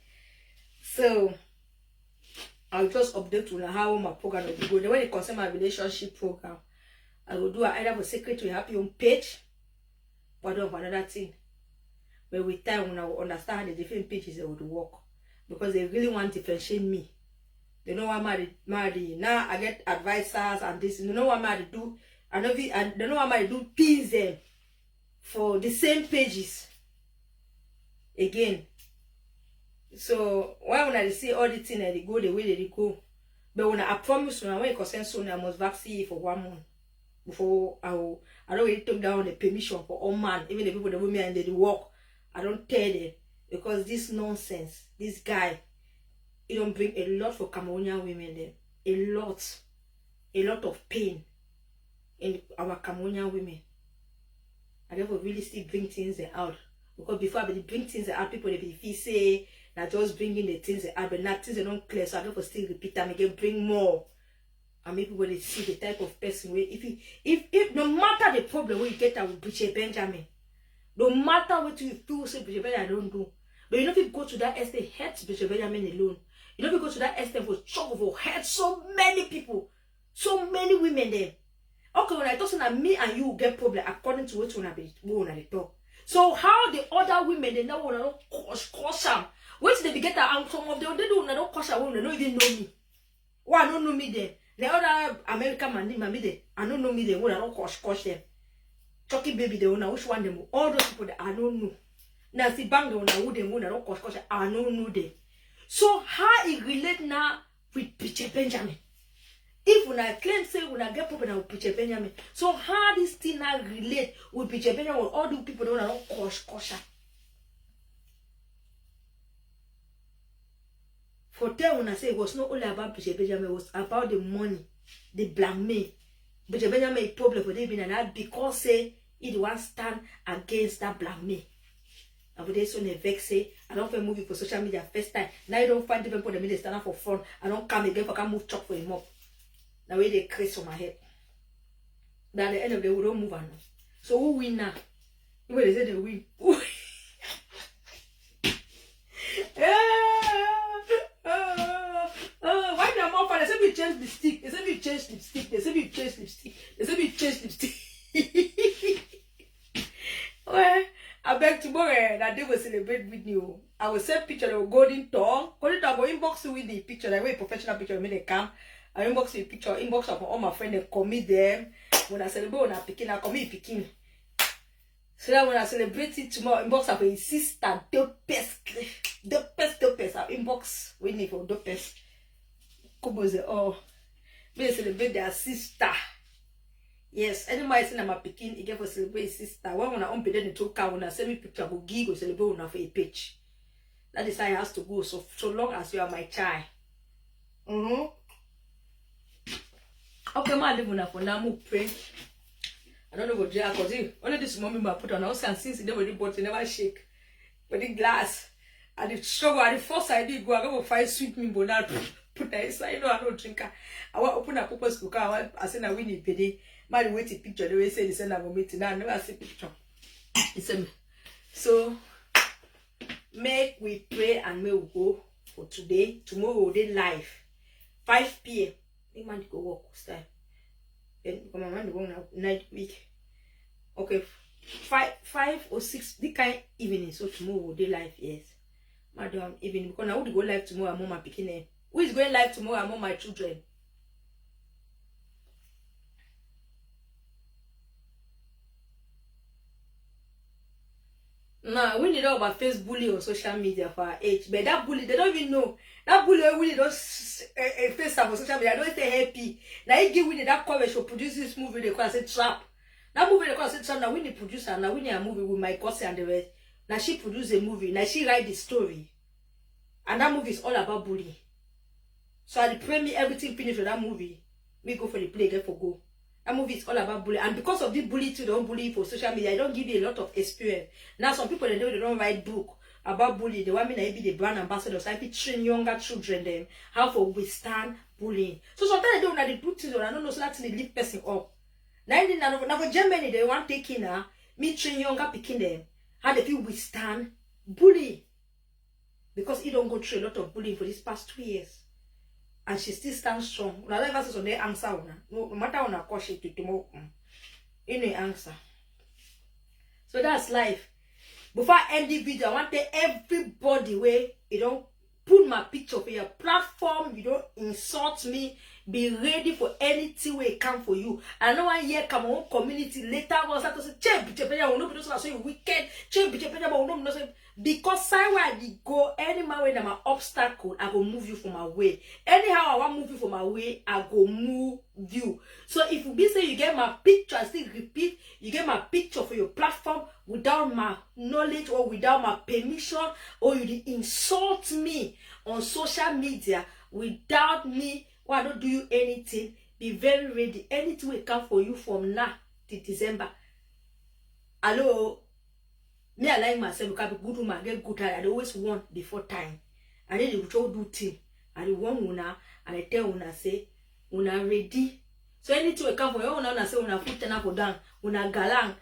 So I'll just update on how my program will go. Then when it concerns my relationship program, I will do either for Secret to Happy on page, or do another thing. But with time, when I will understand how the different pages they would work, because they really want to differentiate me. They know what I'm married. Now I get advisors and this. They know what I'm married do. And they know what I'm married do pins them for the same pages again. So when I see all the things they go the way they go, but when I promise you, when it concerns soon, I must vaccinate for 1 month before I don't really take down the permission for all man, even the people that with me and they work. I don't tell them because this nonsense, this guy, he don't bring a lot for Cameroonian women. Then a lot of pain in our Cameroonian women. I never really still bring things out because before I bring things out, people they feel say. Now just bringing the things out, but not things are not clear, so I don't still repeat them again, bring more. And maybe when they see the type of person where if no matter the problem where you get that with Bishop Benjamin, no matter what you feel say Bishop Benjamin I don't do. But you know if you go to that extent, hurt Bishop Benjamin alone. You know if you go to that extent for struggle for hurt so many people, so many women there. Okay, when I talk that me and you get problem according to what we talk. So how the other women they now want to cause them. Wait till they get that and some of them they don't cause them, they don't even know me. Why I don't know me then? The other American man me there, I don't know me there, I don't cause them. Chucky baby they wanna which one them all those people that I don't know. Now see bang they wanna who them I don't cause them, I don't know them. So how it relate now with Bishop Benjamin? If when I claim say when I get problem with Preacher Benjamin, so how this thing now relate with Preacher Benjamin with all the people that don't caution? For tell when I say it was not only about Preacher Benjamin, it was about the money, the blackmail. Preacher Benjamin a problem for them and that because say he want stand against that blackmail. And for this one vex say I don't find movie for social media first time. Now you don't find different people that stand up for fun. I don't come again for can move chop for him up. Now way they crazy on my head. But at the end of the day, we don't move on. So who win now? You they say they win. Why they are more fun? They say we change lipstick. They say we change lipstick. They say we change lipstick. They say we change lipstick. Well, I beg tomorrow that they will celebrate with you. I will send picture of golden tongue. Golden tongue will inbox with the picture. That way professional picture me they come. I inbox the picture, inbox of all my friends, they commit them. When I celebrate, when I picking, I commit picking. So that when I celebrate it tomorrow, inbox of a sister, the best. I inbox waiting for the best. Couple say, oh, they celebrate their sister. Yes, anybody saying I'm a picking, it get for celebrate sister. When I unpaid the 2 car, when I send me picture, I go gig or celebrate for a page. That is how it has to go. So long as you are my child. Okay, my live on for now, pray. I don't know what jail because only this moment I put on house and since it never bought, it never shake. But the glass and the struggle and the first I did go, I go find sweet me, but not put that inside. No, I don't drink. I want open a purpose cooker. I said, I win it payday. My wait a picture. The way say the send I'm meeting. Now I never see picture. It's so make we pray and may we go for today. Tomorrow we'll be live 5 p.m. I man go work style. Then come on, man go now night week. Okay, 5 or 6 the kind evening. So tomorrow we'll be live. Yes, madam evening because I would go live tomorrow. I'm on my picking. Who is going live tomorrow? I'm on my children. Nah, we need know about face bully on social media for our age, but that bully they don't even know. That bully really don't face up on social media. I don't say happy. Now he give Winnie that coverage for producing this movie they call it Trap. That movie they call it Trap. Now Winnie producer. Now Winnie a movie with my cousin and the rest. Now she produce a movie. Now she write the story, and that movie is all about bully. So I pray me everything finished with that movie. Me go for the play, get for go. That movie is all about bullying, and because of this bully too, don't bully for social media. I don't give you a lot of experience. Now some people they don't write book about bullying. They want me to be the brand ambassador, so I can train younger children them how to withstand bullying. So sometimes they don't know they do things, I don't know, so that's the lift person up. Now for Germany they want taking me train younger picking them how they feel withstand bullying because he don't go through a lot of bullying for these past 2 years. And she still stands strong. Una never says on the answer no matter on a caution to tomorrow. In the answer. So that's life. Before I end the video, I want to everybody where you don't put my picture for your platform, you don't insult me. Be ready for anything where it come for you. I know one year come on community later on start to say, will not be so wicked, will not be because where you go, any man when I'm an obstacle, I go move you from my way. Anyhow, I want move you from my way, I go move you. So if you be say you get my picture, I still repeat, you get my picture for your platform without my knowledge or without my permission, or you insult me on social media without me. Why don't do you anything? Be very ready. Anything will come for you from now to December. Hello? Me, I like myself because I'm a good woman, I get good time. I always want before time. And then they will do things. And they want una, and I tell una say, una ready. So anything will come for you, una say, una foot and go down. Una galang.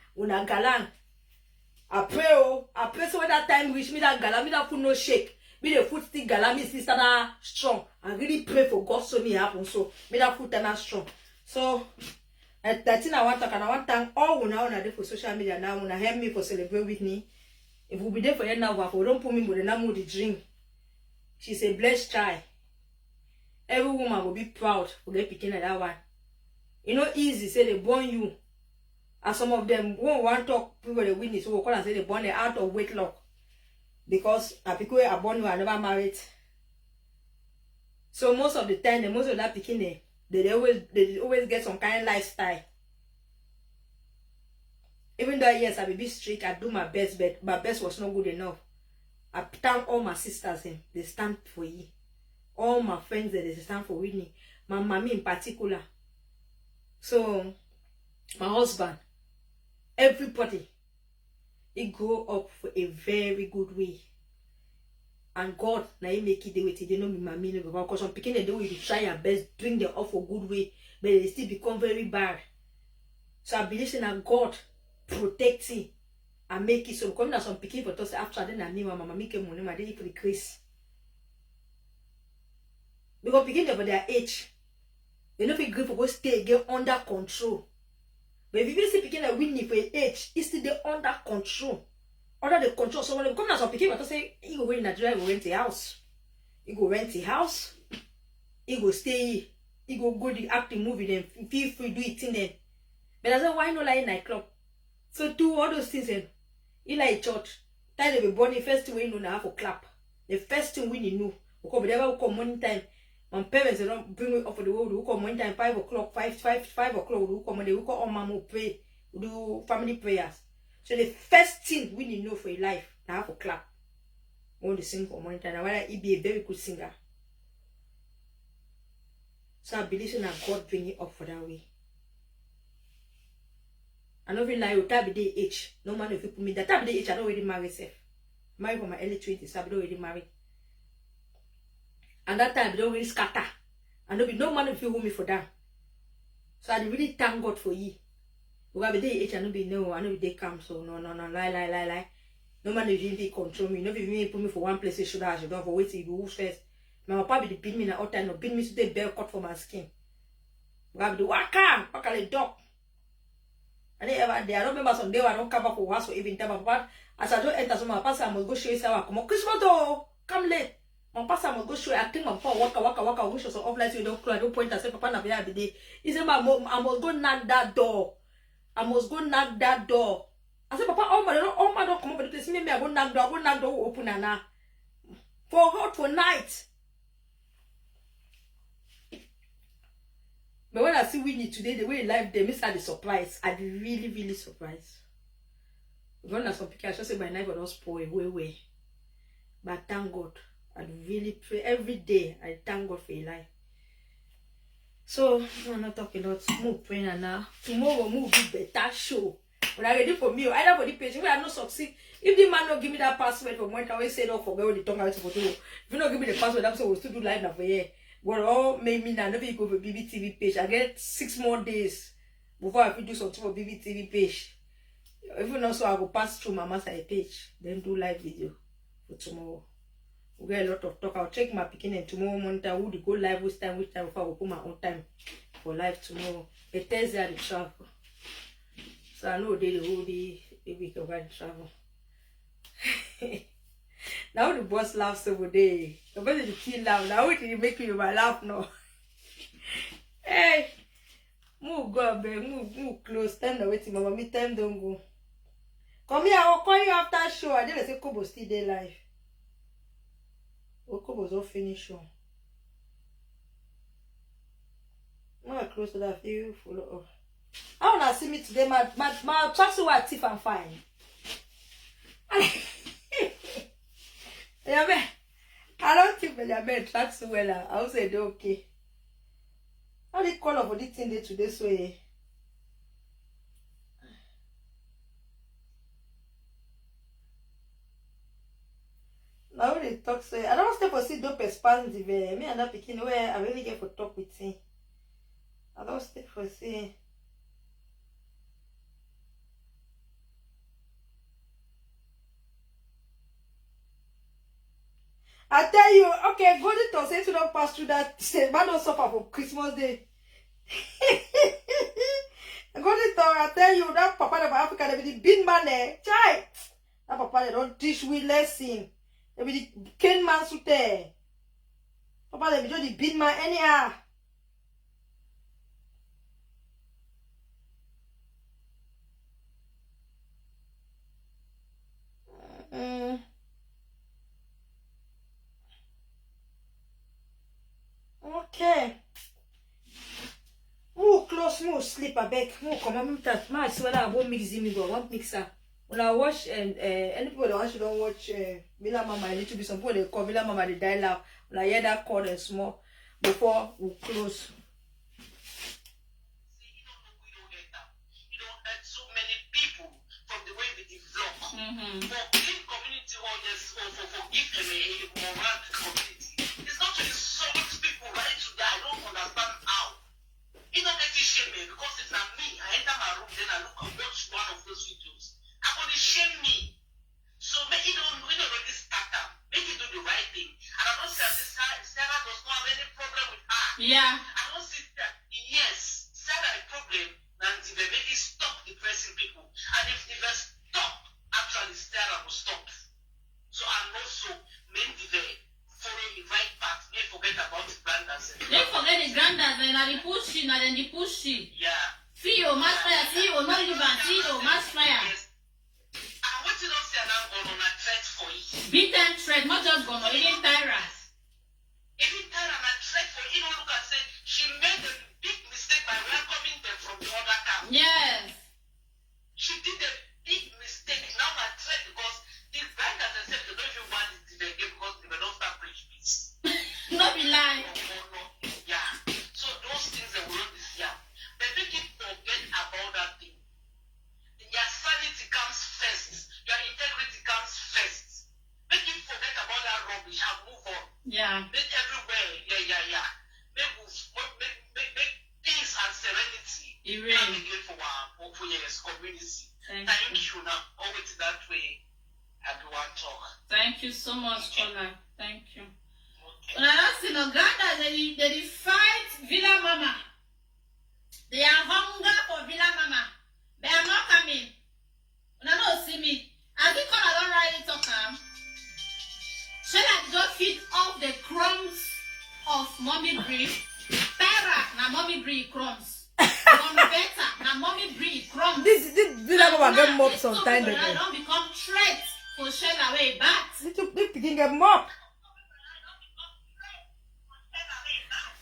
I pray so when that time reach me that galang, me that foot no shake. Me the foot still galang, me still stand strong. I really pray for God so me happen. So me that foot and strong. So that thing I want to talk, and I want to thank all una there for social media now. Una help me for celebrate with me. If we be there for you now, if we don't put me with the name of the drink. She's a blessed child. Every woman will be proud for get picking at that one. You know, easy say they born you. And some of them won't want to talk people they witness, so we'll call and say they born them out of wedlock. Because people are born who are never married. So most of the time, most of that picking they always get some kind of lifestyle. Even though yes, I be a bit strict, I do my best, but my best was not good enough. I thank all my sisters, they stand for you. All my friends, they stand for Whitney. My mommy in particular. So, my husband, everybody, it grow up for a very good way. And God, now you make it the way they know me, mommy, because some people they do it, try your best, bring them up for good way, but they still become very bad. So I believe in that God protecting and make it so. Come that some people for us after then I mean my mama make money, my day for the grace. Because people for their age, they don't feel great for go stay again under control. But if you see people that winning for age, it's still they under control. Under the control. So when they come down some people to say, he go in Nigeria, he go rent a house. He go rent a house. He go stay. He go the acting movie then feel free do it in them. But I said, why not like nightclub? So do all those things then. He like church. Time they be born the first thing we know now have a clap. The first thing we know. Because whenever we come morning time, my parents they don't bring me up for the world. We come morning time 5 o'clock, 5 o'clock. We come on. We come on mama pray. We do family prayers. So the first thing we need to know for your life, now have a clap. We want to sing for morning time. Now whether he be a very good singer. So I believe that God bring it up for that way. I don't feel like you type the age. No man if you put me that type the age, I don't already married self. Married for my early 20s, so I don't already married. And that time I don't really scatter. And no man if you hold me for that. So I really thank God for you. Because the age I don't be no, I know they come, so no, lie. No man if you control me, no if you put me for one place, you should have done for waiting you first. My papa be beat me na all time, no beat me to the bell cut for my skin. Because the waka the dog. And they ever there. I don't remember some day I don't cover for house or even time apart. As I don't enter, so my pastor I must go show you how I come on Christmas though. Come late. My pastor I must go show you. I think my papa waka. Wish us off like you don't cry. Don't point and say papa na be every day. He said my mom, I must go knock that door. I must go knock that door. I said papa, all my don't come up with the place. Me I go knock door open and now. For hot for night. But when I see Winnie today, the way he live them, it's the surprise. I'd be really, really surprised. When I some people, I just say my life will not spoil way. But thank God. I'd really pray every day. I thank God for your life. So I'm not talking about more praying now. Tomorrow will be better show. When I ready for me, either for the page, if I not succeed, if the man not give me that password for one, I always say don't forget what the tongue out to do. If you not give me the password, I'm so we'll still do live now for you. But all made me now never go for BBTV page. I get 6 more days before I could do something for BBTV page. Even also I go pass through my master page, then do live video for tomorrow. We get a lot of talk. I'll check my picking and tomorrow morning who to go live which time before I will put my own time for live tomorrow. The Thursday I will travel. So I know the whole day a week I'm going to travel. Now the boss laughs over there. The boss is the kid laugh. Now what did you make me laugh now? Hey, move go babe, move close. Time to wait, mama. Me time don't go. Come here, I'll call you after show. I didn't say Kobo still there live. Oh, Kobo's all finished show. More close to that few follow up. I wanna see me today. My tracks were tiff and fine. Yeah, man. I don't think my tracks well. I will say they're okay. How they call up for this thing day today so now they talk say I don't stay for see dope expansive. Me and that picking where I really get for talk with him. I don't stay for see. I tell you, okay, go to say to not pass through that stage. Man don't suffer for Christmas Day. Go to I tell you, that papa of Africa, they be the big man there. Chai! That papa, they don't teach we lesson. They be the cane man suit there. Papa, they be just the big man anyhow. Okay. more sleep, I beg. More come on, I swear I won't mix him, go. I won't mix her. When I watch, and any people that watch, don't watch Villa Mama, I need to be some people they call Villa Mama, they die loud. When I hear that call and small, before we close. So many people from the way we develop. For clean community or yes, or for give them a moral community. It's not to insult people right today. I don't understand how. It don't make you shame me because it's not me. I enter my room, then I look and watch one of those videos. I'm gonna shame me. So make it don't already start up. Make it do the right thing. And I don't say Sarah does not have any problem with her. Yeah. I don't see that. Yes, Sarah a problem. And if they make it stop depressing people, and if they stop, actually Sarah will stop. So and also make the follow the right path. They forget about the granddads. They forget the granddads and the pushy, and then the pushy. Yeah. CEO, mass fire, CEO, not even CEO, mass fire. Yes. And what you don't say now on a threat for it. Big time threat, not just gonna, even Tyra. Even Tyra na threat for it. Look and say she made a big mistake by welcoming them from the other camp. Yes. She did a big mistake. Now I threat because these granddads themselves they don't even want this debate because they don't start preach peace. Not be lying. No. Yeah. So those things that we don't this year. But make it forget about that thing. Your sanity comes first. Your integrity comes first. Make it forget about that rubbish and move on. Yeah. Make everywhere. Yeah. Make peace and serenity. Come again for your community. Thank you now. Always that way. Everyone talk. Thank you so much, Kola. Thank you. When I asked in Uganda, they fight Villa Mama. They are hunger for Villa Mama. They are not coming. When I don't see me, I think I don't write it on. Shall I just feed off the crumbs of Mommy Brie? Tara, na Mommy Brie crumbs. Mommy better, na Mommy Brie crumbs. This Villa Mama get mob sometimes. They don't become threats for shell away bats. This picking get mob.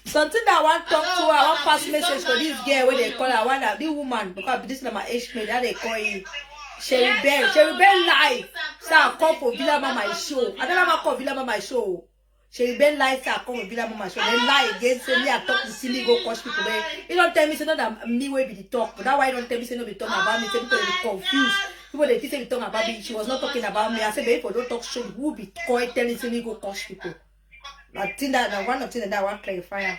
Something that I want to talk to, I want pass message for this girl where they call her, I want that the woman because this is my age mate that they call you. Sherry Bell live. So I come for Villa Mama show. I don't know how call Villa Mama show. Sherry Bell live, so I come for Villa Mama show. Then lie again, say me I talk to silly go coach people. You don't tell me say no that me way be the talk. But that's why you don't tell me say no be talking about me. Say people they confused. People they think say be talking about me. She was not talking about me. I said baby, don't talk show. Who be call telling say me go coach people. I think that one of the things that I want to clarify.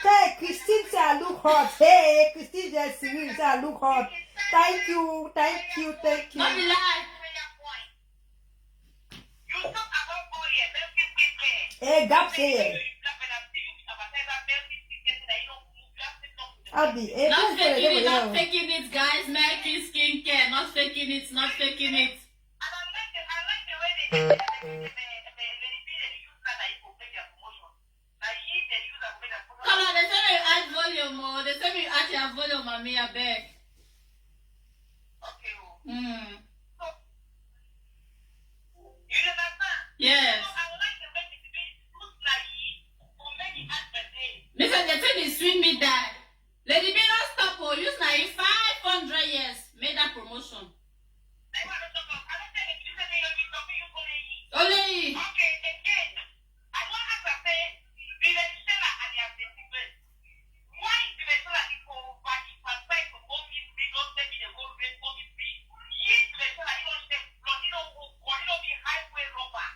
Hey, Christine say I look hot. Hey, Christine just say I look hot. Thank you. Not be lie. Hey, gap say. Abby, Not faking it, guys. Nike skincare. Not faking it. I like the way they Come on, they say me add volume more. They say me add your volume, mommy, I beg. Okay. Mm. So, you understand? Yes. So I would like to make it look like or make it advertise. Listen, the thing is sweet me die. Lady B don't stop or use like 500 years. Made that promotion. I want to talk about. I don't think it's just something you call it. Only. Okay, again. I want us to say, Venezuela and their secret. Why is Venezuela equal back in perspective for mommy free, don't take me the whole rate mommy free? Yes, Venezuela, you don't say, be highway robber.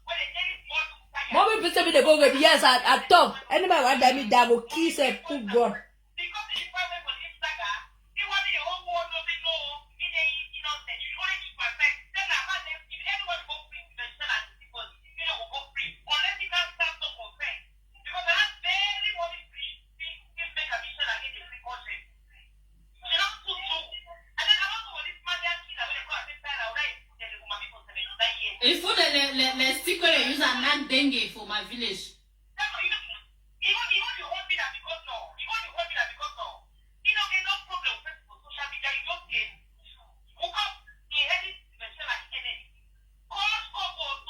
When they get it more to fire. Mommy be say me the go with yes at top. Anybody want that me that will kiss and put gun. Because if I went for this saga, they want the whole world to know in the innocent. You want to keep perfect. Then I had them, if anyone go free, Venezuela and people, you know, will go free. Unless you can't stand so confess. Because I have very money free, make a mission against the free country. You know, too. And then I want to go this man, they're kids, I will go at this time, I would like to put them in my people 79 years. If you the sticker they use a land dengue for my village. You want to hold me that because no. You want to hold me that because no. You know, your face for social media, you don't care. Who come inherit the Shella enemy? Cause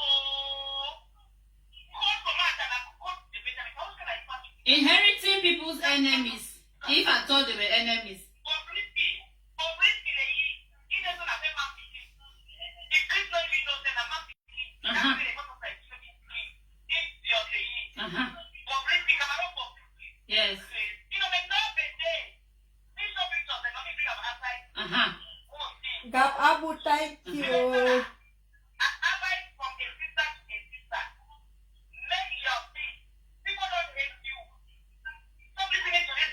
inheriting people's enemies, if I thought they were enemies. Yes. Gap Abu, thank you.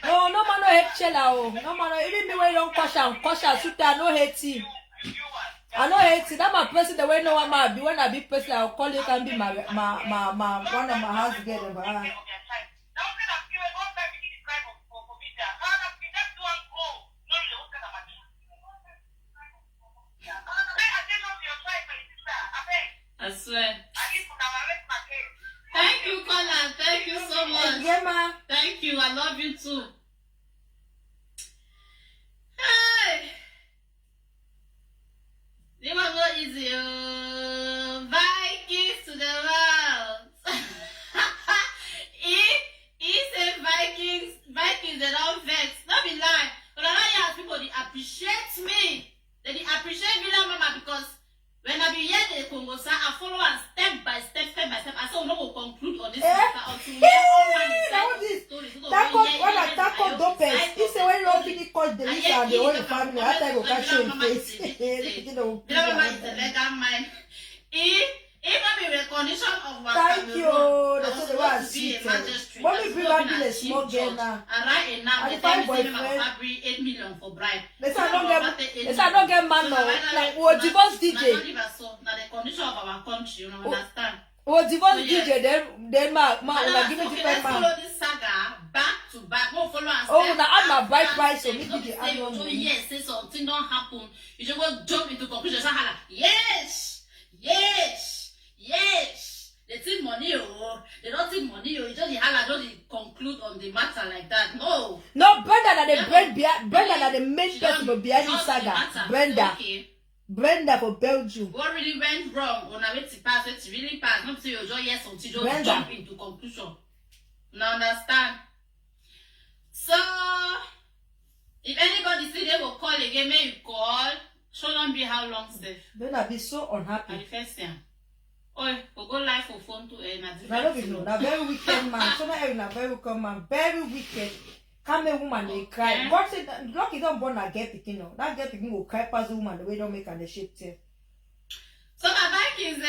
No man no hate Shella. No man no, even me when don't caution, suta no hate him. I know hate it. That my person the way no one might be when I be person I'll call you can be my one of my house together. I swear. Thank you, Colin. Thank you so much. Yeah, ma. Thank you. I love you too. Hey. It was not easy. Vikings to the world. he said Vikings, they don't vex. Don't be lying. But I know you people, they appreciate me. They appreciate Villa Mama because when I be here, the Congo, I follow and step by step. I saw no go conclude on this matter until we all find the story. Taco Dopez. He said when you already called the Lisa and the whole family, I thought you would catch him face. Villa Mama is a legal mind. Even the recognition of what thank you. That's the way I see it. When we bring back the small girl now, and right now, the time is 8 million for bribe. They say I don't get man now. Like we'll divorce DJ. Now the condition of our country, you know, understand? We'll divorce DJ. Then ma give me different man. Follow this saga back to back. We'll follow and oh, now add my bride price so maybe the annual. Yes, say something don't happen. You just go jump into conclusion. Yes. They think money, they don't think money, you just don't conclude on the matter like that. No. No, Brenda are the main person behind this saga. Brenda. Okay. Brenda for Belgium. What really went wrong? On a way to pass, it really passed. Not say you just yes until you just jump into conclusion. Now understand? So, if anybody say they will call again, may you call. Show them be how long safe. Then I'll be so unhappy. And the first time. Oh, we'll go live for phone to end. I don't know. That very wicked man. So now I'm a very wicked man. Very wicked. Come a woman they cry. God said lucky don't born a girl picking no. That girl picking will cry past the woman the way don't make and the shape tail. So the Vikings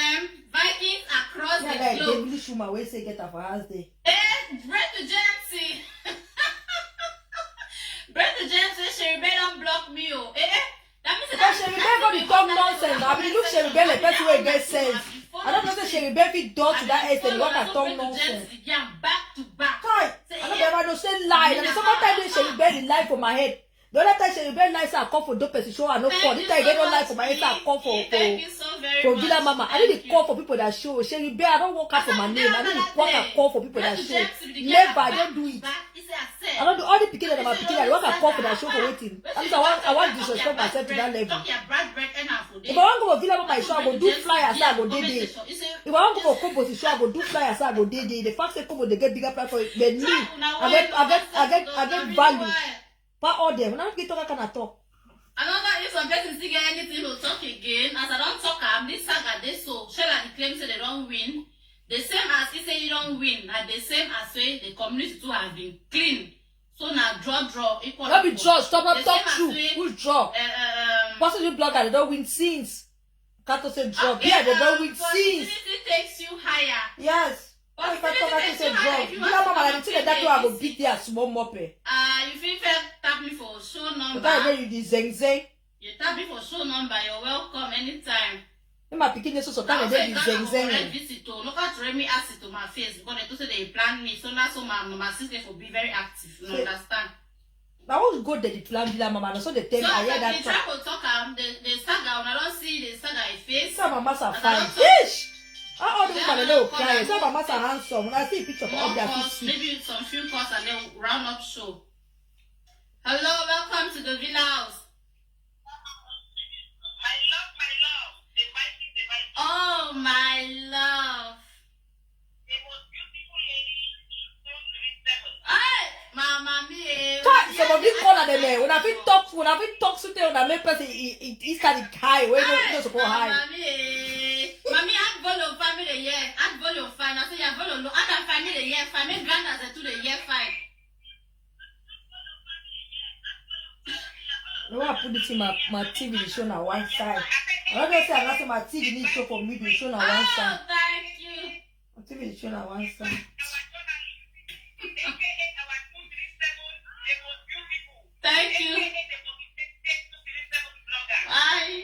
across the like globe. devilish woman will say get up for house day. Brett the James. Brett the James says Sherry don't block me. That means that Sherry Bell got the talk nonsense. I mean, look Sherry Bell, the person who gets sense. I don't know that Sherry Bell fit door to that extent. What can talk nonsense? Back to back. Hi, I don't ever know say lie. And the second time they Sherry Bell the lie for my head. The other time Sherry Bell lies I call for dope person show I no call. This time they don't lie for my head. I call for Villa Mama. I need to call for people that show. Sherry Bell, I don't work out for my name. I need to work and call for people that show. Never, I don't do it. I don't do all the picking that I'm picking. I work and call for that show for waiting. I want to disrespect myself to that level. If I want to go for Villa Mama show, I go do flyers. I go day. If I want to go for Kobo show, I go do flyers. I go day. The fact that Kobo they get bigger platform than me. I get value. For all them. When I get talk, I cannot talk. I don't know if some person still get anything to talk again. As I don't talk, this saga they so Shella the claim say they don't win. The same as he say you don't win, and the same as say the community too have been clean. So now draw equal. Not be draw. Stop true. Who's draw? Possibly blogger they don't win since. Kato say draw. Yeah, they don't win since. Opportunity takes you higher. Yes. If I talk, I say draw. You know, Mama, I think that you are going to beat their small moppe. You feel tap me for show number. But I you the zeng. You tap me for show number. You're welcome anytime. My picking so time they the zeng. Visit to look at Remy acid to my face because they say they plan me. So now so my sister will be very active. You understand? I was good that the plan Villa Mama. So they tell me I hear that talk. So the talk the saga. When I don't see the saga face. Some Mamas are fine. Fish. All the women they cry. Some Mamas are handsome. When I see a picture of their feet. Maybe some few calls and then round up show. Hello, welcome to the Villa House. My love. The mighty. Oh, my love. The most beautiful lady in Zone 37. Hey, Mama me. Some of these call them when I fit talk to them, when I make person it started high. Where you not supposed high? Mami, add volume family year. Add volume 5. I say, yeah, volume low. Add family year 5. Make grandmas to the year 5. No, I put it in my TV to show on one side. I don't say I'm not saying my TV need to show for me to show on one side. Oh, thank you. My TV is showing on one side. Thank you. Bye.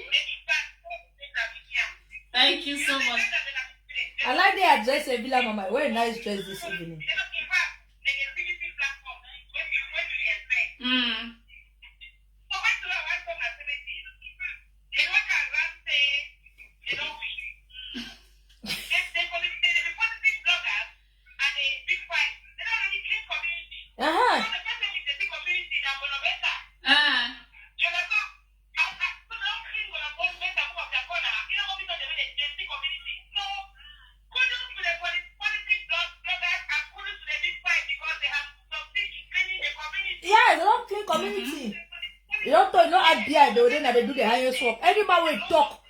Thank you so much. I like the address of Villa Mama. Very nice dress this evening. Yeah, they don't clean community. They don't add beer, they do the highest work. Everybody will talk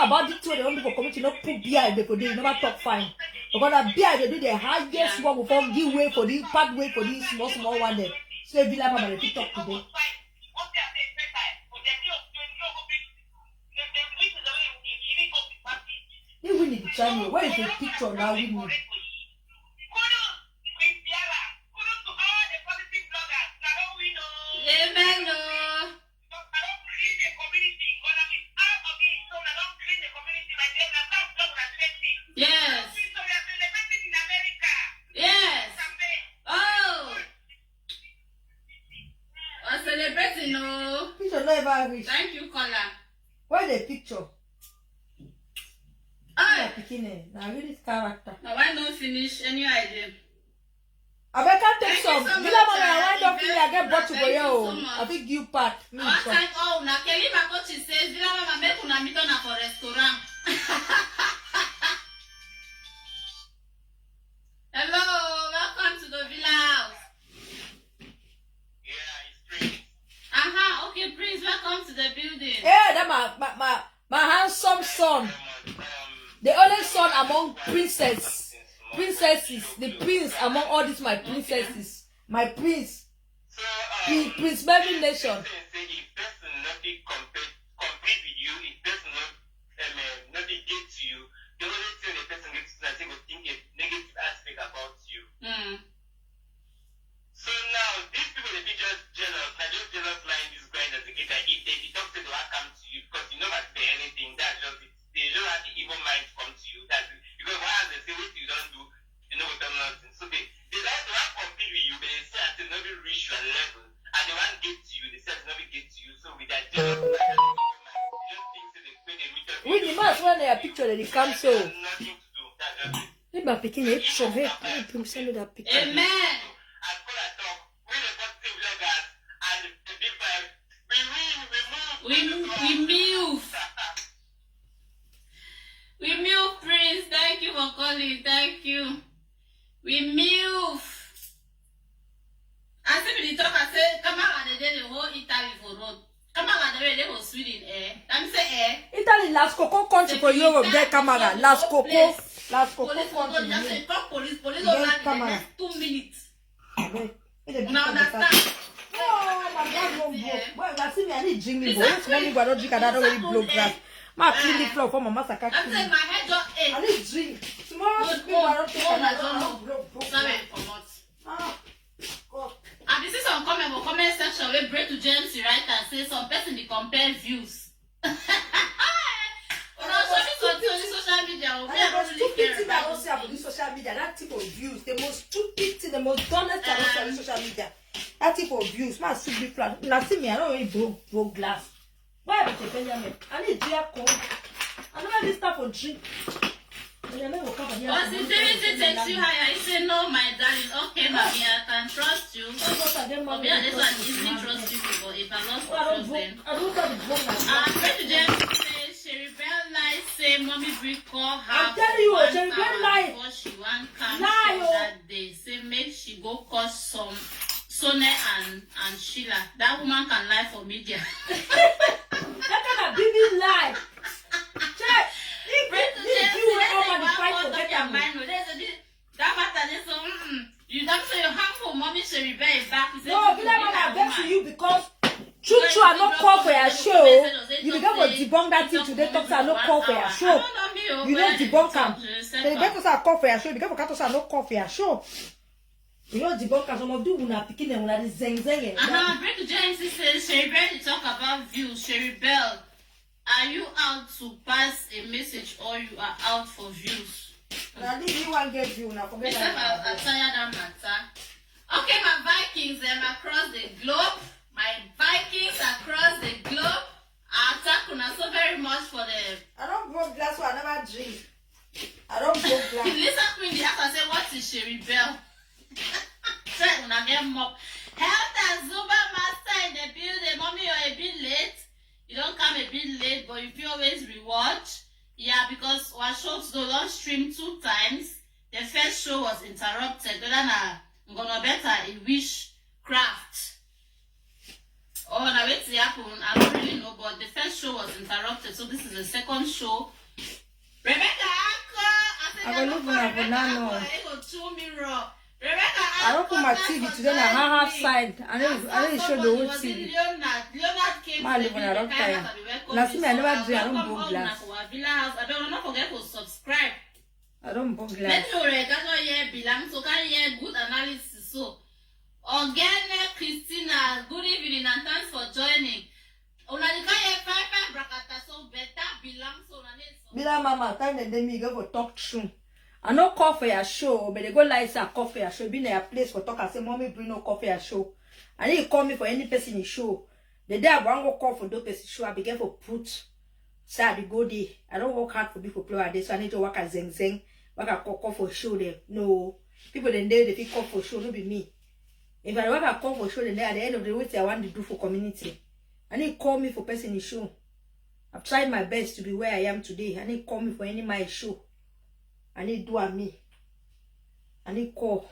about this way, they don't do for community, not put beer, they never talk fine. Because that beer, they do the highest work before give way for this, part way for this small one there. So Villa Mama, they talk today. They win the channel. Where is the picture now? Winning? Amen. Yes. Yes. Oh. I'm celebrating, no. Picture never reach. Thank you, Kola. Where the picture? Ah. Now really character. Now why not finish any idea? I bet I take some. so Villa much, Mama, I wind up here. I get bottle for Thank you so you. much. I think you part. Me One some. time, oh, now Kelly Makochi says, Villa Mama make una meet on for restaurant. Hello, welcome to the Villa House. Yeah, it's Prince. Okay, Prince, welcome to the building. Yeah, that my handsome son. The only son among princesses, the prince among all these my princesses, my prince, Prince Melvin Nation. If person not compete with you, if person not get to you, the only thing the person gets to think a negative aspect about you. So now these people they be just jealous. I just jealous line this guy as a kid. If they talk to the one come to you because you know not say anything. That's just it. They don't have the evil mind to come to you. That's it. Because why they say what you don't do, you know what I'm not saying. So they like to compete with you, but they say until nobody reach your level and they want to get to you, they say nobody get to you. So with that jealous mind, they just think that they when they meet up With the mask when they are picture they come so. nothing to do. That's just it. Let me picking it from here. Let me send me that picture. Amen. As for that talk, we the positive bloggers and the big five, we move. We move, Prince. Thank you for calling. Thank you. We move. I said, the talk, I said, come on, and then the whole Italy for road. Come on, and then the whole Sweden air. I'm saying Italy last cocoa country for Europe. Get camera. Last cocoa Police will go country. just say, talk police Get over the camera. next 2 minutes. Now understand? Oh my God, no blow. Well, that's me. I need drinking. But this morning, I don't drink. I don't really blow grass. My clean the floor for my master. I'm saying my head just I ache. need drink. Tomorrow, I don't take. I don't blow. Sorry for not. Ah, God. And this is some comment section where break to James right and say some person they compare views. Social media, we And the don't most really stupid care thing I about don't see about this social media, that type of views, the most stupid thing, the most dumbest thing I don't see on this social media, that type of views, man, should be flat. Now see me, I don't really broke glass. Why am I Benjamin? I need beer cold. I don't have this stuff for drink. Positivity takes you higher. You say, no, my darling. Okay, mommy, I can trust you. For me, this one easily trust you, but if I lost trust them. Pray to James says, Sherry Bell lies, say, mommy, we call her. I'm telling you, Sherry Bell lies. Before she won't come that day. Say, make she go cause some Sone and Sheila. That woman can lie for media. That kind of baby lie. Check. You don't say your harmful mommy Sherry Bell is back. No, Bila man I vex to you because true I not call for your show. You began to debunk that thing today. Talk say I not call for your show. You don't debunk am. They began to say I call for your show. You began to say I not call for your show. You know debunk am. Some of you una picking them una zeng zeng. Break James says Sherry Bell to talk about views. Sherry Bell, are you out to pass a message or you are out for views? Now this you want get view now. Forget that. I'm tired that matter. Okay, my Vikings across the globe. My Vikings across the globe. I thank you so very much for the. I don't broke glass, so I never drink. I don't broke glass. Listen to me in the house and say, what is Sherry Bell? Say, when I get mob. Health and Zumba master in the building. Mommy, you're a bit late. You don't come a bit late, but if you always rewatch. Yeah, because our shows don't stream 2 times. The first show was interrupted. Then I'm gonna better a witchcraft. Oh, now wait to happen. I don't really know, but the first show was interrupted, so this is the second show. Rebecca, I will look for a banana. Rebecca, I don't put my TV today. Now half side. I don't show the whole TV. Leonard came I live on a rock tire. Now see me, I never drink. I don't broke glass. I don't not forget to subscribe. I don't broke glass. Let me belong so can hear good analysis. So, Ogene Christina, good evening and thanks for joining. So better belong so Bila mama, time they me go for talk true. I no call for your show, but they go like say I call for your show. Be in a place for talk and say, mommy, bring no call for your show. And then you call me for any person in show. The day I want to call for those person show, I begin for put. Say I go there. I don't work hard for people play like this, so I need to work at zeng zeng. Work at call for show there. No. People then they fit call for show, no be me. If I work at call for show, then at the end of the week, I want to do for community. I need call me for person in show. I've tried my best to be where I am today. I need call me for any my show. I need do a me. I need call.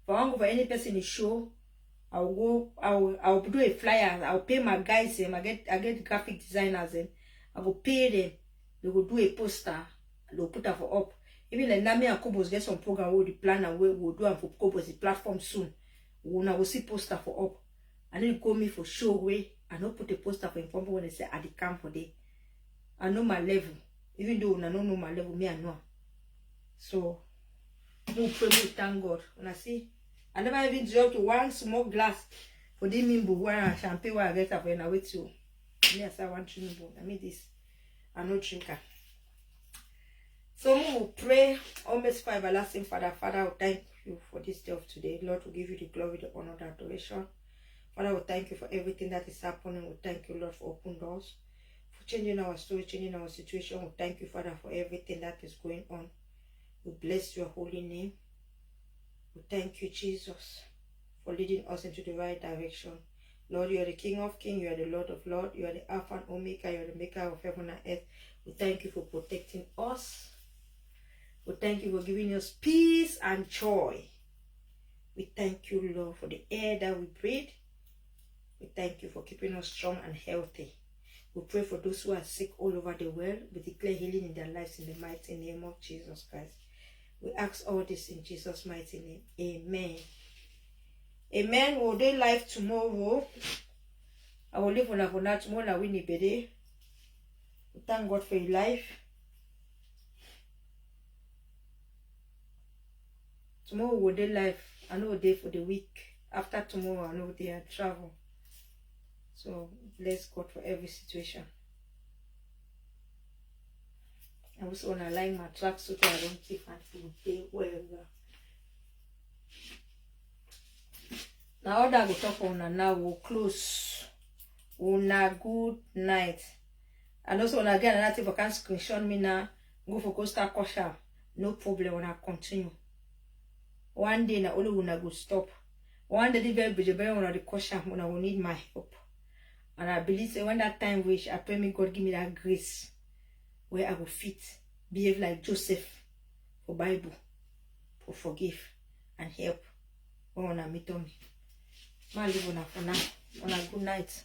If I want to go for any person in the show, I'll go. I'll do a flyer. I'll pay my guys. I get graphic designers. I will pay them. They will do a poster. They'll put that for up. Even the Nami and Kobos get some program where the plan and we will do and for Kobos the platform soon. We'll see poster for up. And then call me for show way. I don't put a poster for inform when they say at the camp for day. I know my level. Even though I don't know my level, me I know. So, no pray, thank God. When I see, I never even drink to one small glass for the mimbo where champagne where I get up when I wait to. Me I say I want to mimbo. I mean this. I'm not drinker. So we will pray. Almost for everlasting Father. Father, I thank you for this day of today. Lord, we give you the glory, the honor, the adoration. Father, we thank you for everything that is happening. We thank you, Lord, for open doors, for changing our story, changing our situation. We thank you, Father, for everything that is going on. We bless your holy name. We thank you, Jesus, for leading us into the right direction. Lord, you are the King of Kings. You are the Lord of Lords. You are the Alpha and Omega. You are the maker of heaven and earth. We thank you for protecting us. We thank you for giving us peace and joy. We thank you, Lord, for the air that we breathe. We thank you for keeping us strong and healthy. We pray for those who are sick all over the world. We declare healing in their lives in the mighty name of Jesus Christ. We ask all this in Jesus' mighty name. Amen. Amen. We'll do live tomorrow. I will live on a bonnet tomorrow. I will need be. Thank God for your life. Tomorrow we'll do live. I know a day for the week. After tomorrow, I know they are travel. So bless God for every situation. I also want to align my tracks so that I don't take and feel day wherever. Now all that we talk on now we'll close. Una good night. And also when I get another thing, I can screenshot me now. go for Costa Kosha. No problem when I continue. One day na only when I go stop. One day the very when I the Kosha when I will need my help. And I believe say when that time reach, I pray me God give me that grace where I will fit, behave like Joseph for Bible, for forgive and help when I meet on me. I live on for now. On a good night.